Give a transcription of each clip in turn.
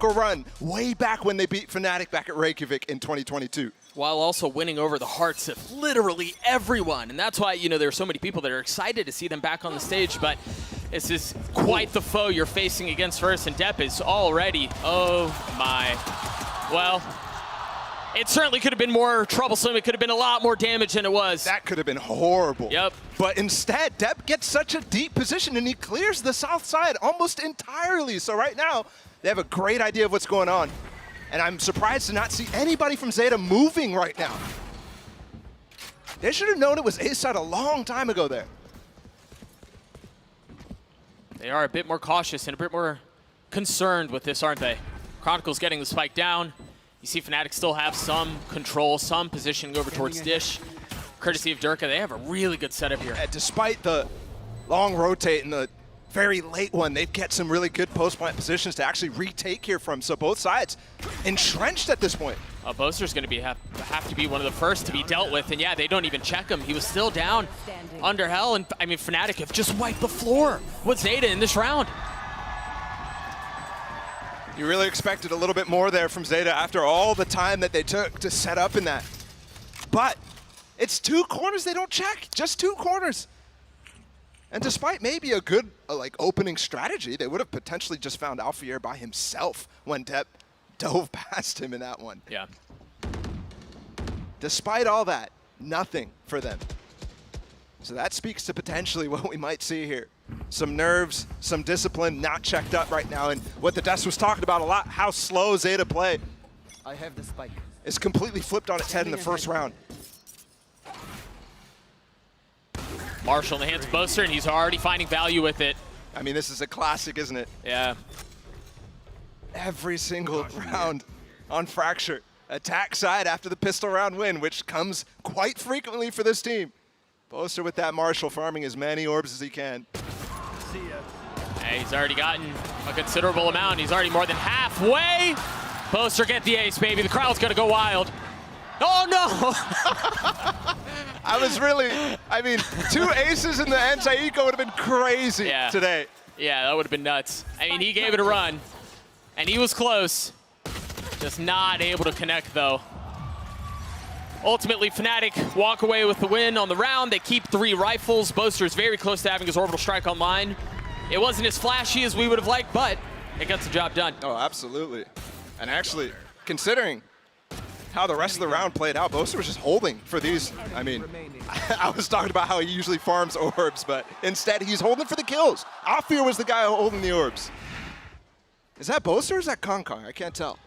run way back when they beat Fnatic back at Reykjavik in 2022. While also winning over the hearts of literally everyone. And that's why, you know, there are so many people that are excited to see them back on the stage, but this is quite the foe you're facing against first, and Depp is already, oh my. Well, it certainly could have been more troublesome. It could have been a lot more damage than it was. That could have been horrible. Yep. But instead, Depp gets such a deep position, and he clears the south side almost entirely. So right now, they have a great idea of what's going on. And I'm surprised to not see anybody from ZETA moving right now. They should have known it was A side a long time ago there. They are a bit more cautious and a bit more concerned with this, aren't they? Chronicle's getting the spike down. You see Fnatic still have some control, some positioning over towards Dish. Courtesy of Durka, they have a really good setup here. Despite the long rotate and the very late one, they get some really good post-plant positions to actually retake here from. So both sides entrenched at this point. Boaster's going to have to be one of the first to be dealt with, and yeah, they don't even check him. He was still down under hell, and I mean, Fnatic have just wiped the floor with ZETA in this round. You really expected a little bit more there from ZETA after all the time that they took to set up in that. But it's two corners they don't check, just two corners. And despite maybe a good opening strategy, they would have potentially just found Alfier by himself when Depp dove past him in that one. Yeah. Despite all that, nothing for them. So that speaks to potentially what we might see here. Some nerves, some discipline, not checked up right now. And what the Des was talking about a lot, how slow ZETA play. I have the spike. It's completely flipped on its head in the first round. Marshall in the hands of Boaster, and he's already finding value with it. I mean, this is a classic, isn't it? Yeah. Every single round on Fracture. Attack side after the pistol round win, which comes quite frequently for this team. Boaster with that Marshall farming as many orbs as he can. Hey, he's already gotten a considerable amount. He's already more than halfway. Boaster get the ace, baby. The crowd's gonna go wild. Oh no! I mean, 2 aces in the anti-eco would have been crazy today. Yeah, that would have been nuts. I mean, he gave it a run, and he was close. Just not able to connect, though. Ultimately, Fnatic walk away with the win on the round. They keep 3 rifles. Boaster's very close to having his orbital strike online. It wasn't as flashy as we would have liked, but it gets the job done. Oh, absolutely. And actually, considering how the rest of the round played out, Boaster was just holding for these. I mean, I was talking about how he usually farms orbs, but instead he's holding for the kills. Alfier was the guy holding the orbs. Is that Boaster or is that Kong Kong? I can't tell.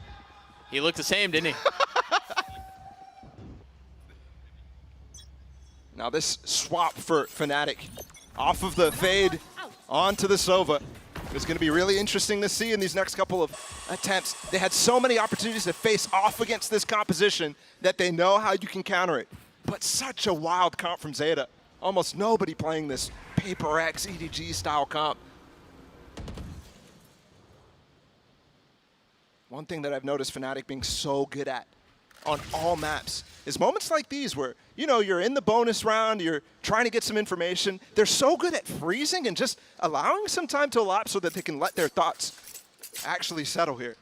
He looked the same, didn't he? Now this swap for Fnatic off of the fade onto the Sova is going to be really interesting to see in these next couple of attempts. They had so many opportunities to face off against this composition that they know how you can counter it. But such a wild comp from ZETA. Almost nobody playing this Paper X EDG style comp. One thing that I've noticed Fnatic being so good at on all maps is moments like these where, you know, you're in the bonus round, you're trying to get some information. They're so good at freezing and just allowing some time to elapse so that they can let their thoughts actually settle here.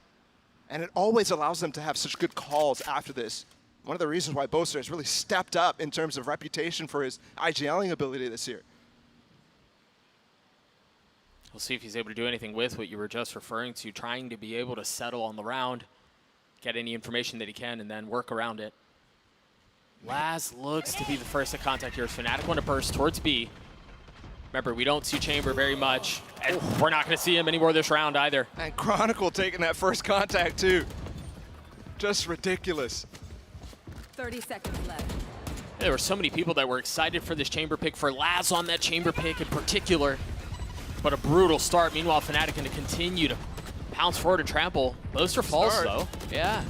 And it always allows them to have such good calls after this. One of the reasons why Boaster has really stepped up in terms of reputation for his IGLing ability this year. We'll see if he's able to do anything with what you were just referring to, trying to be able to settle on the round, get any information that he can, and then work around it. Laz looks to be the first to contact here. Fnatic want to burst towards B. Remember, we don't see Chamber very much, and we're not going to see him anymore this round either. And Chronicle taking that first contact too. Just ridiculous. 30 seconds left. There were so many people that were excited for this Chamber pick, for Laz on that Chamber pick in particular. But a brutal start. Meanwhile, Fnatic going to continue to pounce forward and trample. Boaster falls, though. Yeah.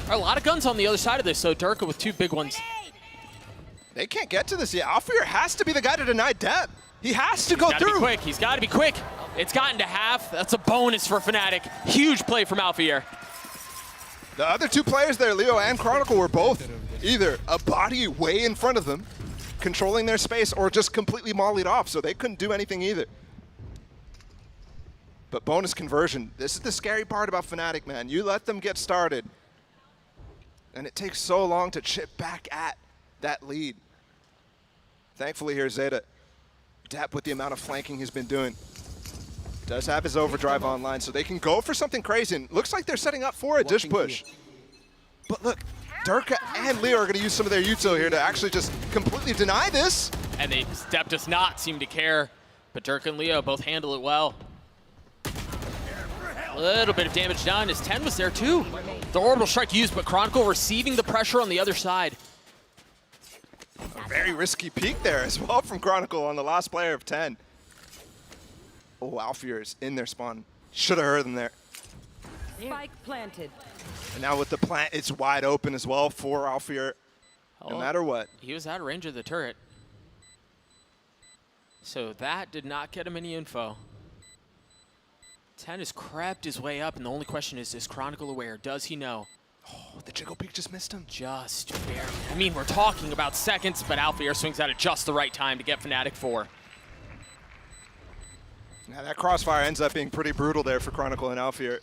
There are a lot of guns on the other side of this, so Durka with 2 big ones. They can't get to this yet. Alfier has to be the guy to deny Depp. He has to go through. Be quick. He's got to be quick. It's gotten to half. That's a bonus for Fnatic. Huge play from Alfier. The other 2 players there, Leo and Chronicle, were both either a body way in front of them, controlling their space, or just completely mollied off, so they couldn't do anything either. But bonus conversion, this is the scary part about Fnatic, man. You let them get started, and it takes so long to chip back at that lead. Thankfully here, ZETA, Depp with the amount of flanking he's been doing, does have his overdrive online, so they can go for something crazy. And looks like they're setting up for a dish push. But look, Durka and Leo are going to use some of their util here to actually just completely deny this. And Depp does not seem to care, but Durka and Leo both handle it well. A little bit of damage done as 10 was there too. The orbital strike used, but Chronicle receiving the pressure on the other side. A very risky peek there as well from Chronicle on the last player of 10. Oh, Alfear is in their spawn. Should have heard them there. Spike planted. And now with the plant, it's wide open as well for Alfear, no matter what. He was out of range of the turret. So that did not get him any info. 10 has crept his way up, and the only question is Chronicle aware? Does he know? Oh, the jiggle peek just missed him. Just barely. I mean, we're talking about seconds, but Alfear swings out at just the right time to get Fnatic 4. Now that crossfire ends up being pretty brutal there for Chronicle and Alfear.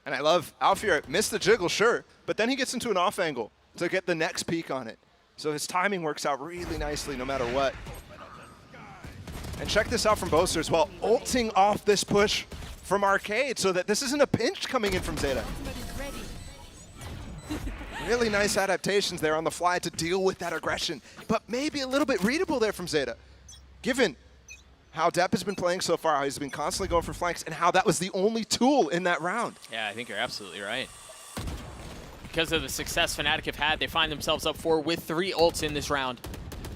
And I love Alfear missed the jiggle, sure, but then he gets into an off angle to get the next peek on it. So his timing works out really nicely no matter what. And check this out from Boaster as well, ulting off this push from Arcade so that this isn't a pinch coming in from ZETA. Really nice adaptations there on the fly to deal with that aggression, but maybe a little bit readable there from ZETA, given how Depp has been playing so far, how he's been constantly going for flanks, and how that was the only tool in that round. Yeah, I think you're absolutely right. Because of the success Fnatic have had, they find themselves up 4 with 3 ults in this round.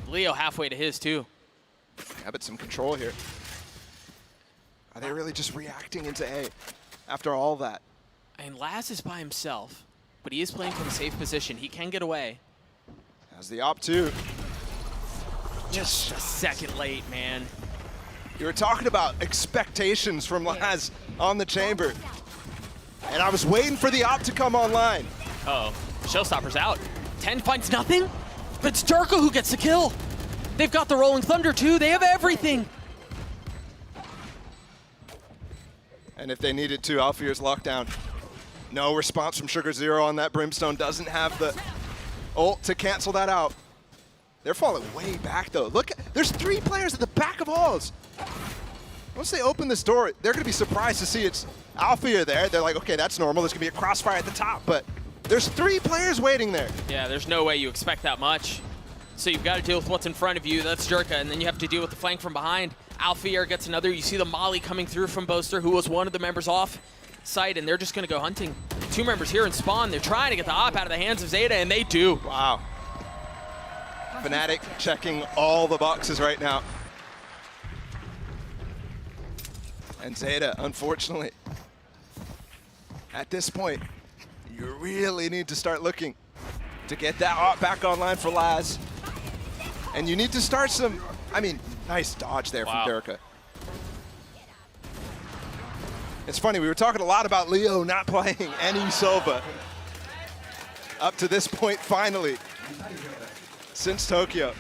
Leo halfway to his too. Yeah, but some control here. Are they really just reacting into A after all that? And Laz is by himself, but he is playing from a safe position. He can get away. Has the op too. Just a second late, man. You were talking about expectations from Laz on the chamber. And I was waiting for the op to come online. Uh-oh, Showstopper's out. 10 finds nothing, but it's Durka who gets the kill. They've got the Rolling Thunder too, they have everything. And if they needed to, Alfear's lockdown. No response from Sugar Zero on that Brimstone. Doesn't have the ult to cancel that out. They're falling way back though. Look, there's 3 players at the back of halls. Once they open this door, they're gonna be surprised to see it's Alfear there. They're like, okay, that's normal. There's gonna be a crossfire at the top, but there's 3 players waiting there. Yeah, there's no way you expect that much. So you've got to deal with what's in front of you. That's Durka, and then you have to deal with the flank from behind. Alfear gets another. You see the molly coming through from Boaster, who was one of the members off site, and they're just going to go hunting. 2 members here in spawn. They're trying to get the op out of the hands of ZETA, and they do. Wow. Fnatic checking all the boxes right now. And ZETA, unfortunately, at this point, you really need to start looking to get that op back online for Laz. And you need to start some, I mean, nice dodge there from Durka. It's funny, we were talking a lot about Leo not playing any Sova. Up to this point, finally, since Tokyo.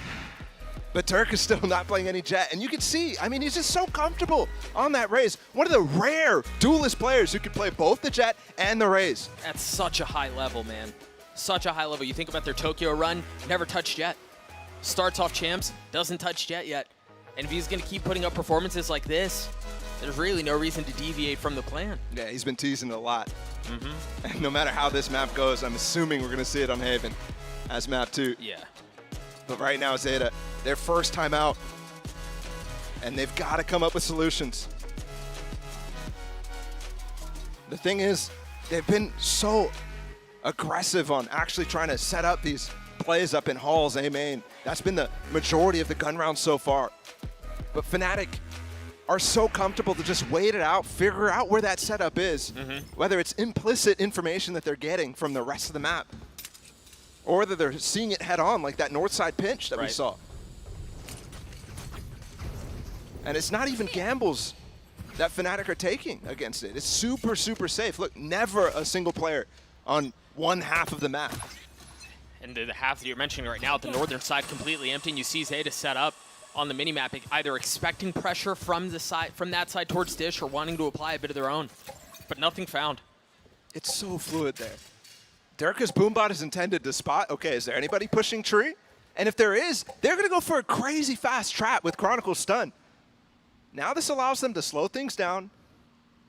But Durk is still not playing any Jet. And you can see, I mean, he's just so comfortable on that Raze. One of the rare duelist players who can play both the Jet and the Raze. That's such a high level, man. Such a high level. You think about their Tokyo run, never touched Jet. Starts off champs, doesn't touch Jet yet. And if he's going to keep putting up performances like this, there's really no reason to deviate from the plan. Yeah, he's been teasing it a lot. And no matter how this map goes, I'm assuming we're going to see it on Haven as map 2. Yeah. But right now, ZETA, their first time out. And they've got to come up with solutions. The thing is, they've been so aggressive on actually trying to set up these plays up in halls, A main. That's been the majority of the gun rounds so far. But Fnatic are so comfortable to just wait it out, figure out where that setup is, whether it's implicit information that they're getting from the rest of the map, or whether they're seeing it head on like that north side pinch that we saw. And it's not even gambles that Fnatic are taking against it. It's super, super safe. Look, never a single player on one half of the map. And the half that you're mentioning right now, the northern side completely empty, and you see ZETA set up. on the minimap, either expecting pressure from the side, from that side towards Dish, or wanting to apply a bit of their own, but nothing found. It's so fluid there. Derka's Boombot is intended to spot, okay, is there anybody pushing tree? And if there is, they're going to go for a crazy fast trap with Chronicle's stun. Now this allows them to slow things down,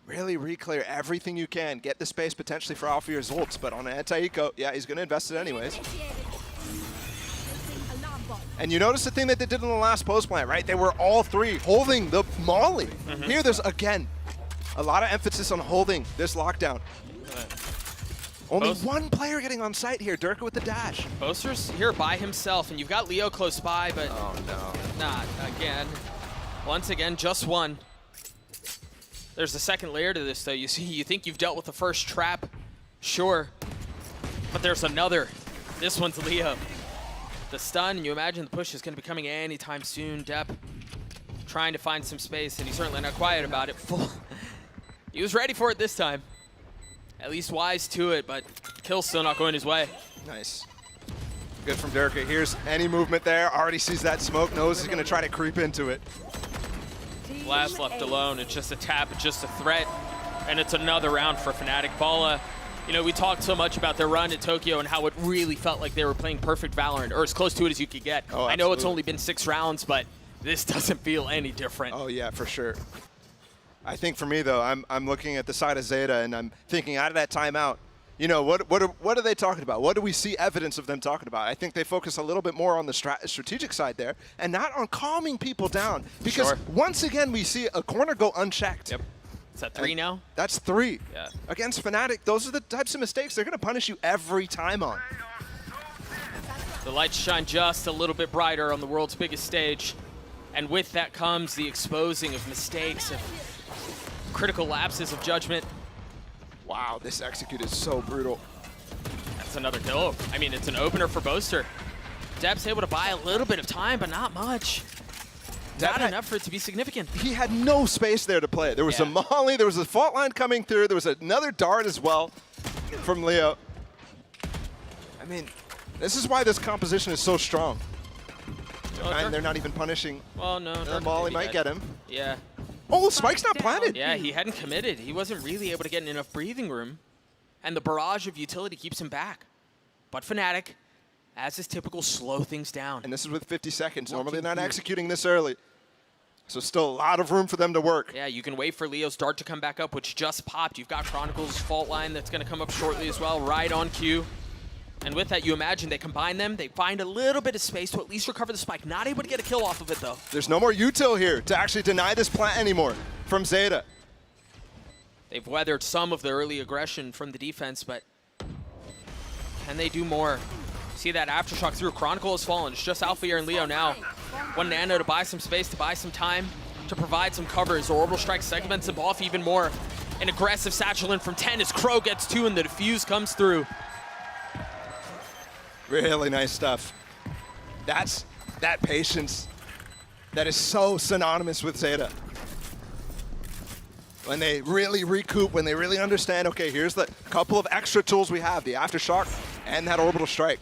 really re-clear everything you can, get the space potentially for Alfear's ults, but on an anti-eco, yeah, he's going to invest it anyways. And you notice the thing that they did in the last post plant, right? They were all three holding the molly. Here there's, again, a lot of emphasis on holding this lockdown. Only one player getting on site here, Durka with the dash. Boaster's here by himself, and you've got Leo close by, but not again. Once again, just one. There's a second layer to this, though. You see, you think you've dealt with the first trap, sure, but there's another. This one's Leo. The stun, and you imagine the push is going to be coming anytime soon. Depp trying to find some space, and he's certainly not quiet about it. He was ready for it this time. At least wise to it, but kill's still not going his way. Nice. Good from Durka. Here's any movement there. Already sees that smoke, knows he's going to try to creep into it. Last left alone. It's just a tap, it's just a threat, and it's another round for Fnatic. Balla, you know, we talked so much about their run at Tokyo and how it really felt like they were playing perfect Valorant, or as close to it as you could get. Oh, I know it's only been 6 rounds, but this doesn't feel any different. Oh yeah, for sure. I think for me though, I'm looking at the side of ZETA and I'm thinking out of that timeout, you know, what are they talking about? What do we see evidence of them talking about? I think they focus a little bit more on the strategic side there and not on calming people down, because once again we see a corner go unchecked. Yep. Is that 3 now? That's 3. Yeah. Against Fnatic, those are the types of mistakes they're going to punish you every time on. The lights shine just a little bit brighter on the world's biggest stage, and with that comes the exposing of mistakes, of critical lapses of judgment. Wow, this execute is so brutal. That's another kill. I mean, it's an opener for Boaster. Depp's able to buy a little bit of time, but not much. Not enough for it to be significant. He had no space there to play. There was a molly, there was a fault line coming through, there was another dart as well from Leo. I mean, this is why this composition is so strong. And they're not even punishing. Well, no. The molly might get him. Yeah. Oh, Spike's not planted. Yeah, he hadn't committed. He wasn't really able to get enough breathing room, and the barrage of utility keeps him back. But Fnatic, as is typical, slow things down. And this is with 50 seconds. Normally they're not executing this early. So still a lot of room for them to work. Yeah, you can wait for Leo's dart to come back up, which just popped. You've got Chronicle's fault line that's going to come up shortly as well, right on cue. And with that, you imagine they combine them. They find a little bit of space to at least recover the spike. Not able to get a kill off of it, though. There's no more util here to actually deny this plant anymore from ZETA. They've weathered some of the early aggression from the defense, but can they do more? See that aftershock through. Chronicle has fallen. It's just Alfear and Leo now. 1 nano to buy some space, to buy some time, to provide some cover as Orbital Strike segments him off even more. An aggressive satchel in from 10 as Crow gets 2 and the defuse comes through. Really nice stuff. That's that patience that is so synonymous with ZETA. When they really recoup, when they really understand, okay, here's the couple of extra tools we have, the Aftershock and that Orbital Strike.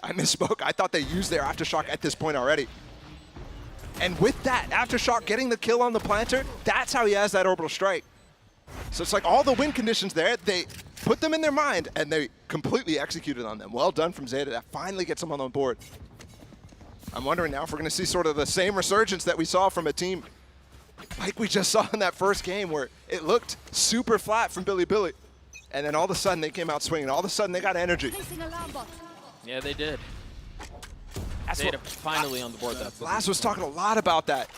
I misspoke. I thought they used their Aftershock at this point already. And with that Aftershock getting the kill on the planter, that's how he has that Orbital Strike. So it's like all the win conditions there, they put them in their mind and they completely executed on them. Well done from ZETA. That finally gets them on the board. I'm wondering now if we're going to see sort of the same resurgence that we saw from a team like we just saw in that first game, where it looked super flat from Billy. And then all of a sudden they came out swinging. All of a sudden they got energy. Yeah, they did. ZETA finally on the board, though. Laz was talking a lot about that.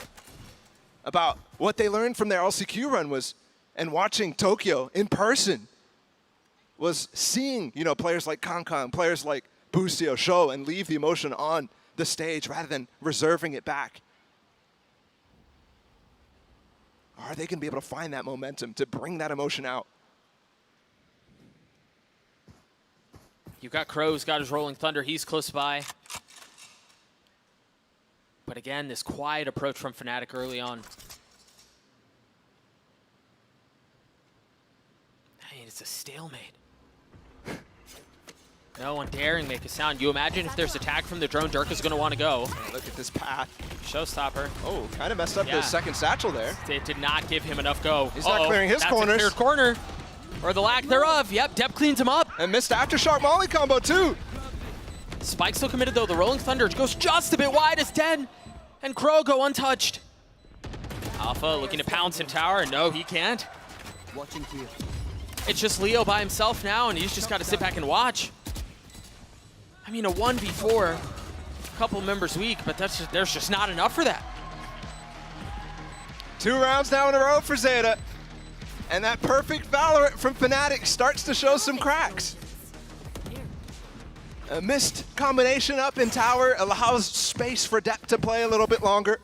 About what they learned from their LCQ run was, and watching Tokyo in person, was seeing, you know, players like Kankan, players like Boostio show and leave the emotion on the stage rather than reserving it back. Are they going to be able to find that momentum to bring that emotion out? You've got Crow's got his Rolling Thunder. He's close by. But again, this quiet approach from Fnatic early on. I mean, it's a stalemate. No one daring make a sound. You imagine if there's attack from the drone, Durka's going to want to go. Look at this path. Showstopper. Oh, kind of messed up Yeah. the second satchel there. It did not give him enough go. He's not clearing his That's corners. A cleared corner. Or the lack thereof. Yep, Depp cleans him up. And missed Aftershock Molly combo too. Spike still committed though. The Rolling Thunder goes just a bit wide as 10. And Crow go untouched. Alpha looking to pounce in tower. No, he can't. Watching here. It's just Leo by himself now, and he's just got to sit back and watch. I mean, a 1v4, a couple members weak, but there's just not enough for that. 2 rounds now in a row for ZETA. And that perfect Valorant from Fnatic starts to show some cracks. A missed combination up in tower allows space for Depp to play a little bit longer.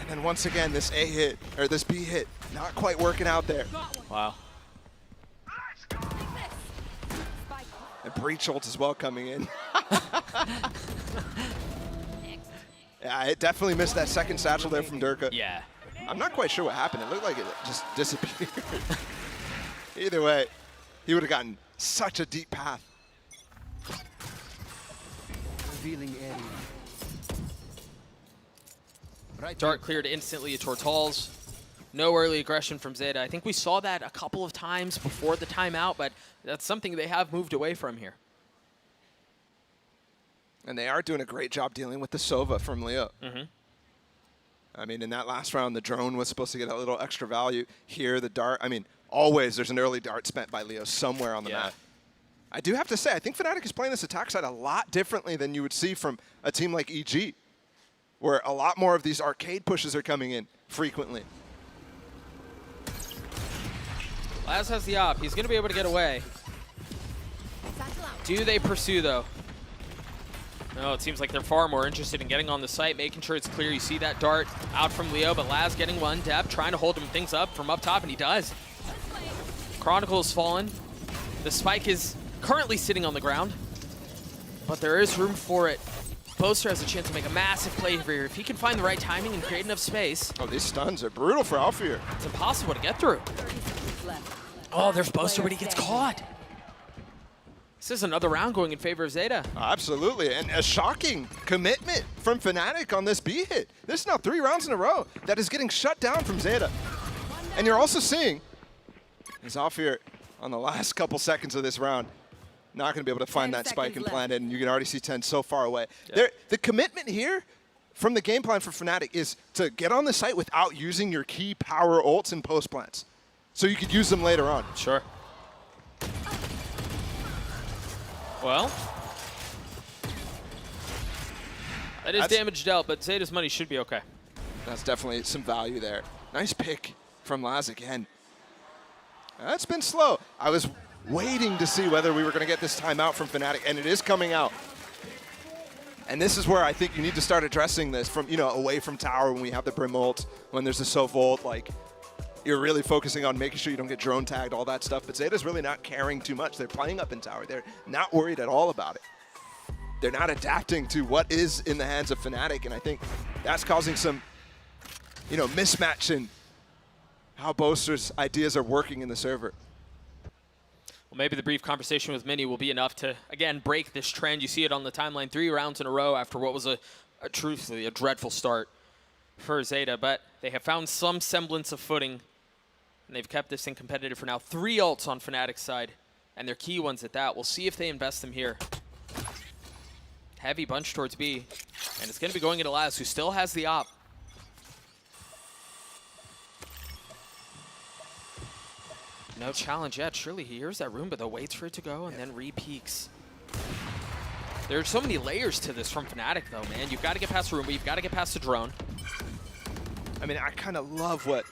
And then once again, this A hit, or this B hit, not quite working out there. Wow. And breach ult as well coming in. Yeah, it definitely missed that second satchel there from Durka. Yeah. I'm not quite sure what happened. It looked like it just disappeared. Either way, he would have gotten such a deep path. Revealing area. Right Dart cleared instantly towards halls. No early aggression from ZETA. I think we saw that a couple of times before the timeout, but that's something they have moved away from here. And they are doing a great job dealing with the Sova from Leo. Mm-hmm. I mean, in that last round, the drone was supposed to get a little extra value. Here, the dart, I mean, always there's an early dart spent by Leo somewhere on the map. I do have to say, I think Fnatic is playing this attack side a lot differently than you would see from a team like EG, where a lot more of these arcade pushes are coming in frequently. Laz has the op. He's going to be able to get away. Do they pursue, though? No, it seems like they're far more interested in getting on the site, making sure it's clear. You see that dart out from Leo, but Laz getting one. Depp trying to hold him things up from up top, and he does. Chronicle has fallen. The spike is currently sitting on the ground, but there is room for it. Boaster has a chance to make a massive play here. If he can find the right timing and create enough space. Oh, these stuns are brutal for Alfir. It's impossible to get through. Oh, there's Boaster, but he gets caught. This is another round going in favor of ZETA. Absolutely, and a shocking commitment from Fnatic on this B hit. This is now 3 rounds in a row that is getting shut down from ZETA. And you're also seeing, as Alfir on the last couple seconds of this round, not going to be able to find that spike and plant it, and you can already see 10 so far away. Yeah. The commitment here from the game plan for Fnatic is to get on the site without using your key power ults and post plants, so you could use them later on. Sure. Well, that is damage dealt, but ZETA's money should be okay. That's definitely some value there. Nice pick from Laz again. That's been slow. I was waiting to see whether we were going to get this timeout from Fnatic, and it is coming out. And this is where I think you need to start addressing this from, away from tower when we have the Brim ult, when there's a Sov ult, like, you're really focusing on making sure you don't get drone tagged, all that stuff. But ZETA's really not caring too much. They're playing up in tower. They're not worried at all about it. They're not adapting to what is in the hands of Fnatic, and I think that's causing some, mismatch in how Boaster's ideas are working in the server. Well, maybe the brief conversation with Mini will be enough to, again, break this trend. You see it on the timeline, 3 rounds in a row after what was truthfully a dreadful start for ZETA, but they have found some semblance of footing, and they've kept this thing competitive for now. 3 ults on Fnatic's side, and they're key ones at that. We'll see if they invest them here. Heavy bunch towards B, and it's going to be going into Laz, who still has the op. No challenge yet. Surely he hears that Roomba, though, waits for it to go, and then re-peeks. There's so many layers to this from Fnatic, though, man. You've got to get past Roomba. You've got to get past the drone. I mean, I kind of love what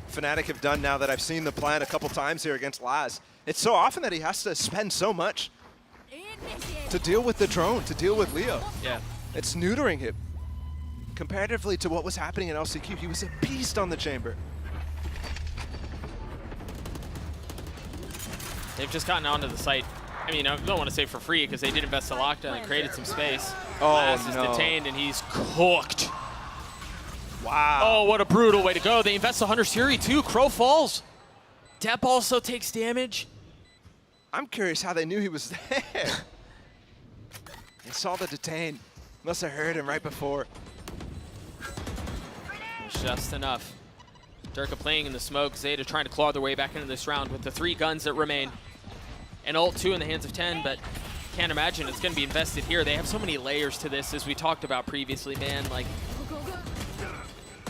Fnatic have done now that I've seen the plan a couple times here against Laz. It's so often that he has to spend so much to deal with the drone, to deal with Leo. Yeah. It's neutering him. Comparatively to what was happening in LCQ, he was a beast on the chamber. They've just gotten onto the site. I mean, I don't want to say for free because they did invest a lockdown and created some space. Oh, Laz is no. detained, and he's cooked. Wow. Oh, what a brutal way to go. They invest the Hunter's Fury, too. Crow falls. Depp also takes damage. I'm curious how they knew he was there. They saw the detain. Must have heard him right before. Just enough. Durka playing in the smoke. ZETA trying to claw their way back into this round with the 3 guns that remain. And ult 2 in the hands of 10, but can't imagine it's going to be invested here. They have so many layers to this, as we talked about previously, man. Like,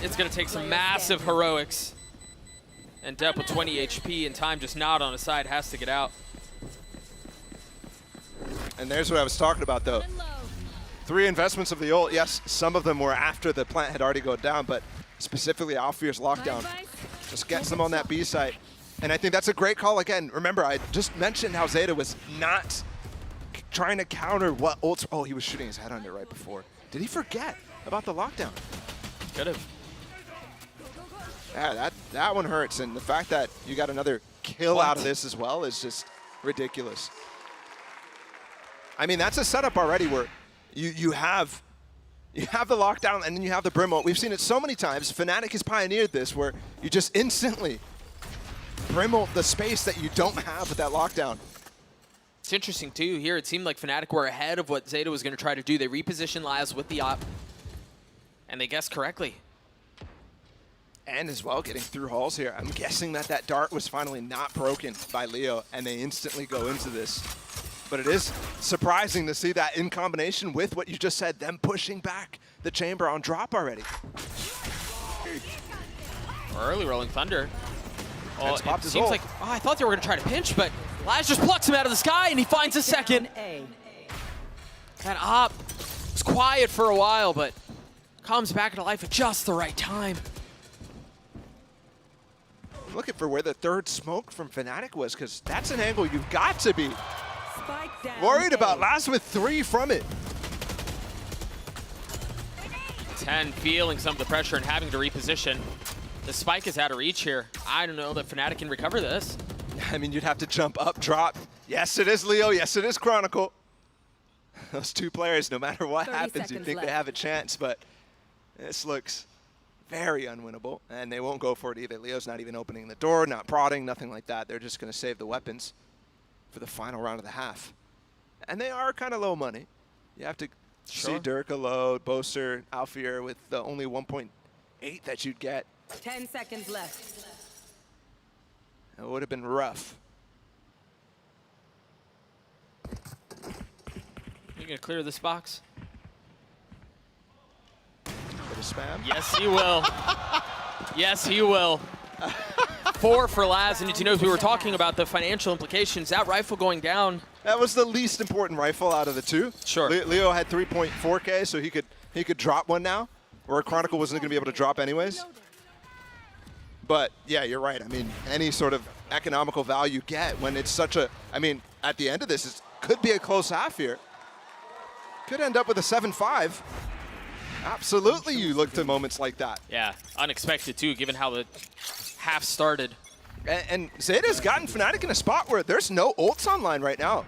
it's going to take some massive heroics. And Depp with 20 HP and time just not on his side has to get out. And there's what I was talking about, though. 3 investments of the ult. Yes, some of them were after the plant had already gone down, but specifically Alfear's lockdown just gets them on that B site. And I think that's a great call again. Remember, I just mentioned how ZETA was not trying to counter what ults. Oh, he was shooting his head under right before. Did he forget about the lockdown? Could have. Yeah, that one hurts. And the fact that you got another kill out of this as well is just ridiculous. I mean, that's a setup already where you have the lockdown and then you have the Brim ult. We've seen it so many times. Fnatic has pioneered this where you just instantly Brim ult the space that you don't have with that lockdown. It's interesting, too. Here, it seemed like Fnatic were ahead of what ZETA was going to try to do. They repositioned Laz with the op, and they guessed correctly. And as well, getting through halls here. I'm guessing that dart was finally not broken by Leo, and they instantly go into this. But it is surprising to see that in combination with what you just said, them pushing back the chamber on drop already. Early Rolling Thunder. Oh, it popped his seems ult. like, oh, I thought they were going to try to pinch, but Laz just plucks him out of the sky, and he finds a second. A. That op was quiet for a while, but comes back to life at just the right time. I'm looking for where the third smoke from Fnatic was, because that's an angle you've got to be Spike down. worried A. about. Last with 3 from it. 10 feeling some of the pressure and having to reposition. The spike is out of reach here. I don't know that Fnatic can recover this. I mean, you'd have to jump up, drop. Yes, it is Leo. Yes, it is Chronicle. Those 2 players, no matter what 30 happens, you seconds think they left. have a chance, but this looks very unwinnable, and they won't go for it either. Leo's not even opening the door, not prodding, nothing like that. They're just going to save the weapons for the final round of the half. And they are kind of low money. You have to see Durka low, Boaster, Alfear with the only 1.8 that you'd get. 10 seconds left. It would have been rough. You gonna clear this box? Bit of spam. Yes, he will. Yes, he will. 4 for Laz, and you know, as we were talking about the financial implications, that rifle going down. That was the least important rifle out of the 2. Sure. Leo had 3.4K, so he could drop one now, where Chronicle wasn't going to be able to drop anyways. But yeah, you're right. I mean, any sort of economical value you get when it's such a, I mean, at the end of this, it could be a close half here. Could end up with a 7-5. Absolutely, you look to moments like that. Yeah, unexpected too, given how the half started. And ZETA's gotten Fnatic in a spot where there's no ults online right now.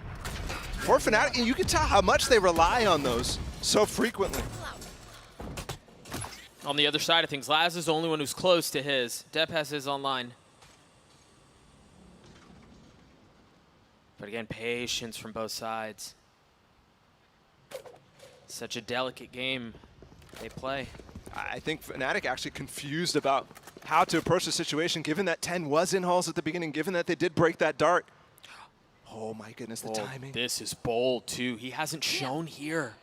For Fnatic, and you can tell how much they rely on those so frequently. On the other side of things, Laz is the only one who's close to his. Depp has his online. But again, patience from both sides. Such a delicate game they play. I think Fnatic actually confused about how to approach the situation, given that 10 was in halls at the beginning, given that they did break that dart. Oh my goodness, the timing. This is bold too. He hasn't shown here.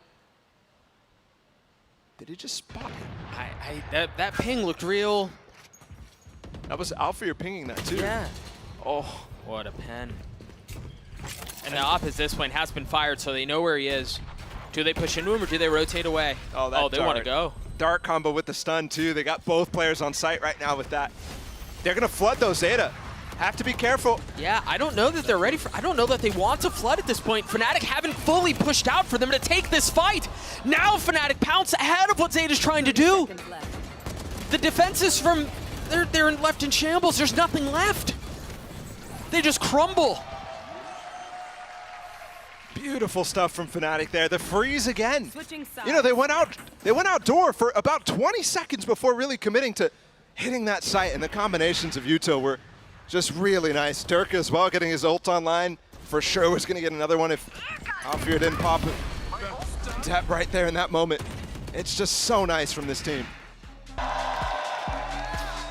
Did he just spot him? That ping looked real. That was Alfear pinging that too. Yeah. Oh. What a pen. And the op at this point has been fired, so they know where he is. Do they push into him or do they rotate away? Oh, they want to go. Dart combo with the stun too. They got both players on site right now with that. They're gonna flood those ZETA. Have to be careful. Yeah, I don't know that they're ready for, I don't know that they want to flood at this point. Fnatic haven't fully pushed out for them to take this fight. Now Fnatic pounce ahead of what ZETA's trying to do. Seconds left. The defenses from, they're left in shambles. There's nothing left. They just crumble. Beautiful stuff from Fnatic there. The freeze again. Switching sides. You know, they went outdoor for about 20 seconds before really committing to hitting that site, and the combinations of Yuto were just really nice. Durka as well getting his ult online. for sure was going to get another one if Alfir didn't pop it. Tap right there in that moment. It's just so nice from this team.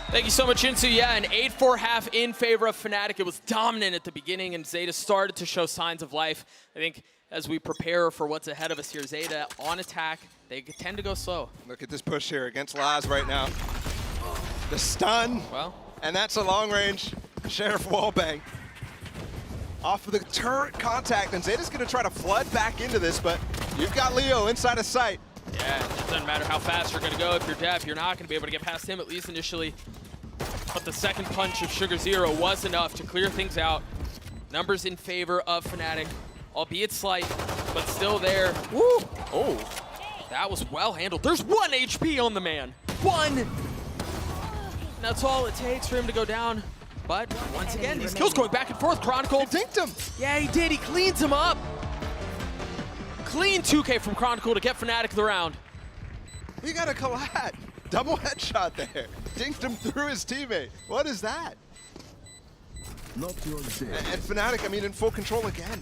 Thank you so much, Insu. Yeah, an 8-4 half in favor of Fnatic. It was dominant at the beginning, and ZETA started to show signs of life. I think as we prepare for what's ahead of us here, ZETA on attack, they tend to go slow. Look at this push here against Laz right now. The stun, Well, and that's a long-range Sheriff wallbang. Off of the turret contact, and ZETA's going to try to flood back into this, but you've got Leo inside of sight. yeah, it doesn't matter how fast you're going to go. If you're deaf, you're not going to be able to get past him, at least initially. But the second punch of Sugar Zero was enough to clear things out. Numbers in favor of Fnatic, albeit slight, but still there. Woo! Oh, that was well handled. There's 1 HP on the man. 1! That's all it takes for him to go down. But once again, these kills going back and forth. Chronicle. He dinked him. Yeah, he did. He cleans him up. Clean 2K from Chronicle to get Fnatic the round. He got a collat. Double headshot there. Dinked him through his teammate. What is that? Not your day. And Fnatic, I mean, in full control again.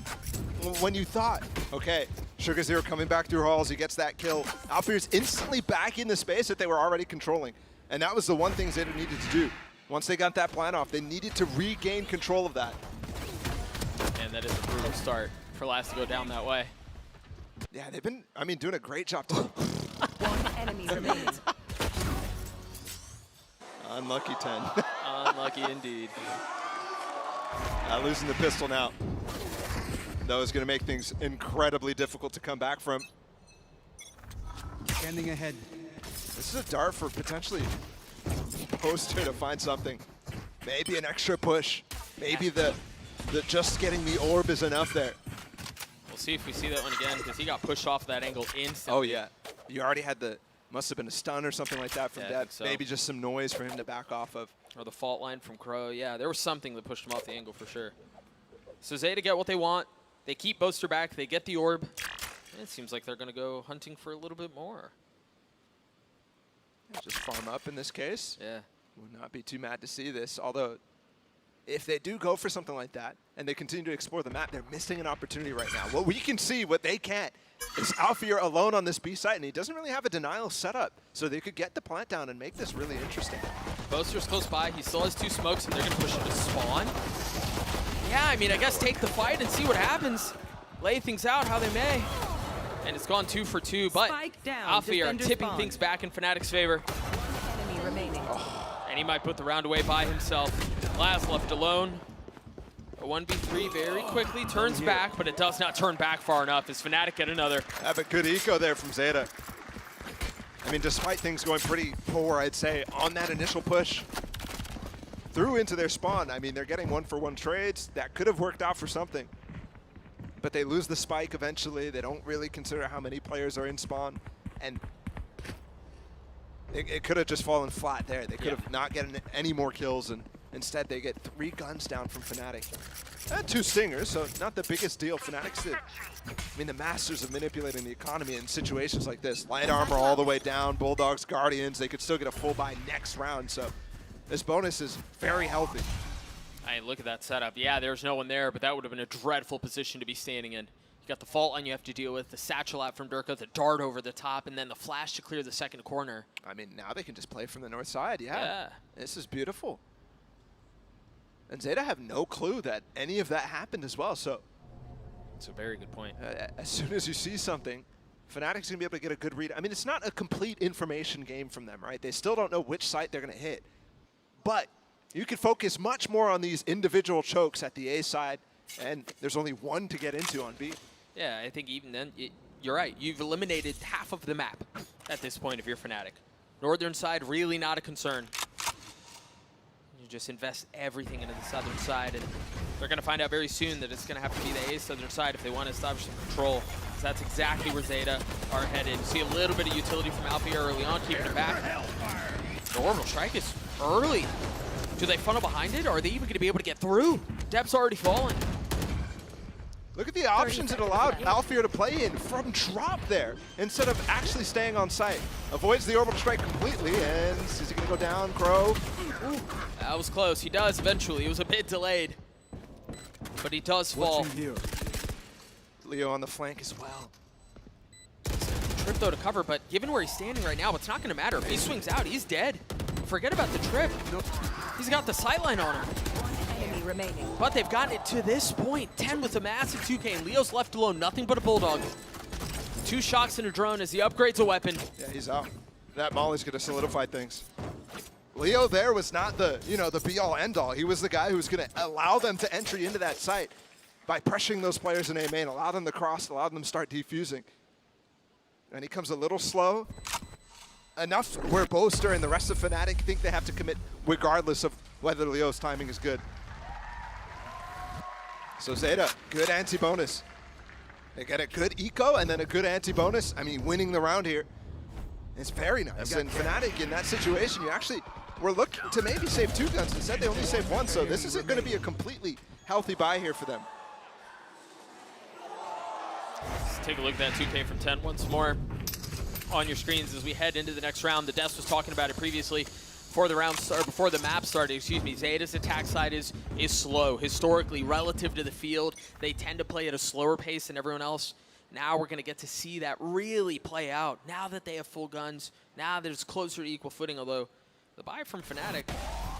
When you thought, okay, Sugar Zero coming back through halls, he gets that kill. Alfir's instantly back in the space that they were already controlling. And that was the one thing Zeta needed to do. Once they got that plan off, they needed to regain control of that. And that is a brutal start for Last to go down that way. Yeah, they've been, I mean, doing a great job too. One enemy remaining. Unlucky 10. Unlucky indeed. Losing the pistol now. That was going to make things incredibly difficult to come back from. Scanning ahead. This is a dart for potentially Poster to find something. Maybe an extra push. Maybe the just getting the orb is enough there. We'll see if we see that one again, because he got pushed off that angle instantly. Oh yeah, you already had the, must have been a stun or something like that from Yeah, I Dev. think so. Maybe just some noise for him to back off of. Or the fault line from Crow. Yeah, there was something that pushed him off the angle for sure. So ZETA get what they want. They keep Boaster back. They get the orb. And it seems like they're going to go hunting for a little bit more. Just farm up in this case. Yeah. Would not be too mad to see this, although if they do go for something like that and they continue to explore the map, they're missing an opportunity right now. What we can see, what they can't, is Alfir alone on this B site, and he doesn't really have a denial setup, so they could get the plant down and make this really interesting. Boaster's close by. He still has 2 smokes, and they're going to push him to spawn. Yeah, I mean, I guess take the fight and see what happens. Lay things out how they may. And it's gone 2 for 2, but Spike down, Alfir defender tipping spawn. things back in Fnatic's favor. Enemy remaining. And he might put the round away by himself. Laz left alone. A 1v3 very quickly turns back, but it does not turn back far enough as Fnatic get another. Have a good eco there from ZETA. I mean, despite things going pretty poor, I'd say, on that initial push through into their spawn, I mean, they're getting 1-for-1 trades. That could have worked out for something. But they lose the spike eventually. They don't really consider how many players are in spawn. And it could have just fallen flat there. They could have not gotten any more kills, and instead they get 3 guns down from Fnatic. 2 stingers, so not the biggest deal. Fnatic's the, I mean, the masters of manipulating the economy in situations like this. Light armor all the way down, Bulldogs, Guardians, they could still get a full buy next round, so this bonus is very healthy. I look at that setup. Yeah, there's no one there, but that would have been a dreadful position to be standing in. You got the fault line you have to deal with, the satchel out from Durka, the dart over the top, and then the flash to clear the second corner. I mean, now they can just play from the north side, yeah. This is beautiful. And ZETA have no clue that any of that happened as well, so It's a very good point. as soon as you see something, Fnatic's going to be able to get a good read. I mean, it's not a complete information game from them, right? They still don't know which site they're going to hit. But you can focus much more on these individual chokes at the A side, and there's only 1 to get into on B. Yeah, I think even then, you're right. You've eliminated half of the map at this point if you're Fnatic. Northern side, really not a concern. You just invest everything into the southern side, and they're going to find out very soon that it's going to have to be the A southern side if they want to establish some control. So that's exactly where ZETA are headed. You see a little bit of utility from Alfir early on, keeping it back. The orbital strike is early. Do they funnel behind it, or are they even going to be able to get through? Depth's already fallen. Look at the options it allowed Alfir to play in from drop there instead of actually staying on site. Avoids the orbital strike completely, and is he going to go down, Crow? Ooh, that was close. He does eventually. It was a bit delayed. but he does fall. Watching here. Leo on the flank as well. Trip though to cover, but given where he's standing right now, it's not going to matter. If he swings out, he's dead. Forget about the trip. He's got the sightline on him. One enemy remaining. But they've gotten it to this point. 10 with a massive 2K, and Leo's left alone. Nothing but a Bulldog. 2 shocks and a drone as he upgrades a weapon. Yeah, he's out. That Molly's going to solidify things. Leo there was not the, the be-all, end-all. He was the guy who was going to allow them to entry into that site by pressuring those players in A main, allow them to cross, allow them to start defusing. And he comes a little slow. Enough where Boaster and the rest of Fnatic think they have to commit regardless of whether Leo's timing is good. So ZETA, good anti-bonus. They get a good eco and then a good anti-bonus. I mean, winning the round here is very nice. And Fnatic in that situation, you actually were looking to maybe save 2 guns. Instead, they only saved 1. So this isn't going to be a completely healthy buy here for them. Let's take a look at that 2K from 10 once more on your screens as we head into the next round. The Desk was talking about it previously before the map started. Excuse me. ZETA's attack side is slow historically relative to the field. They tend to play at a slower pace than everyone else. Now we're going to get to see that really play out. Now that they have full guns, now that it's closer to equal footing. Although the buy from Fnatic,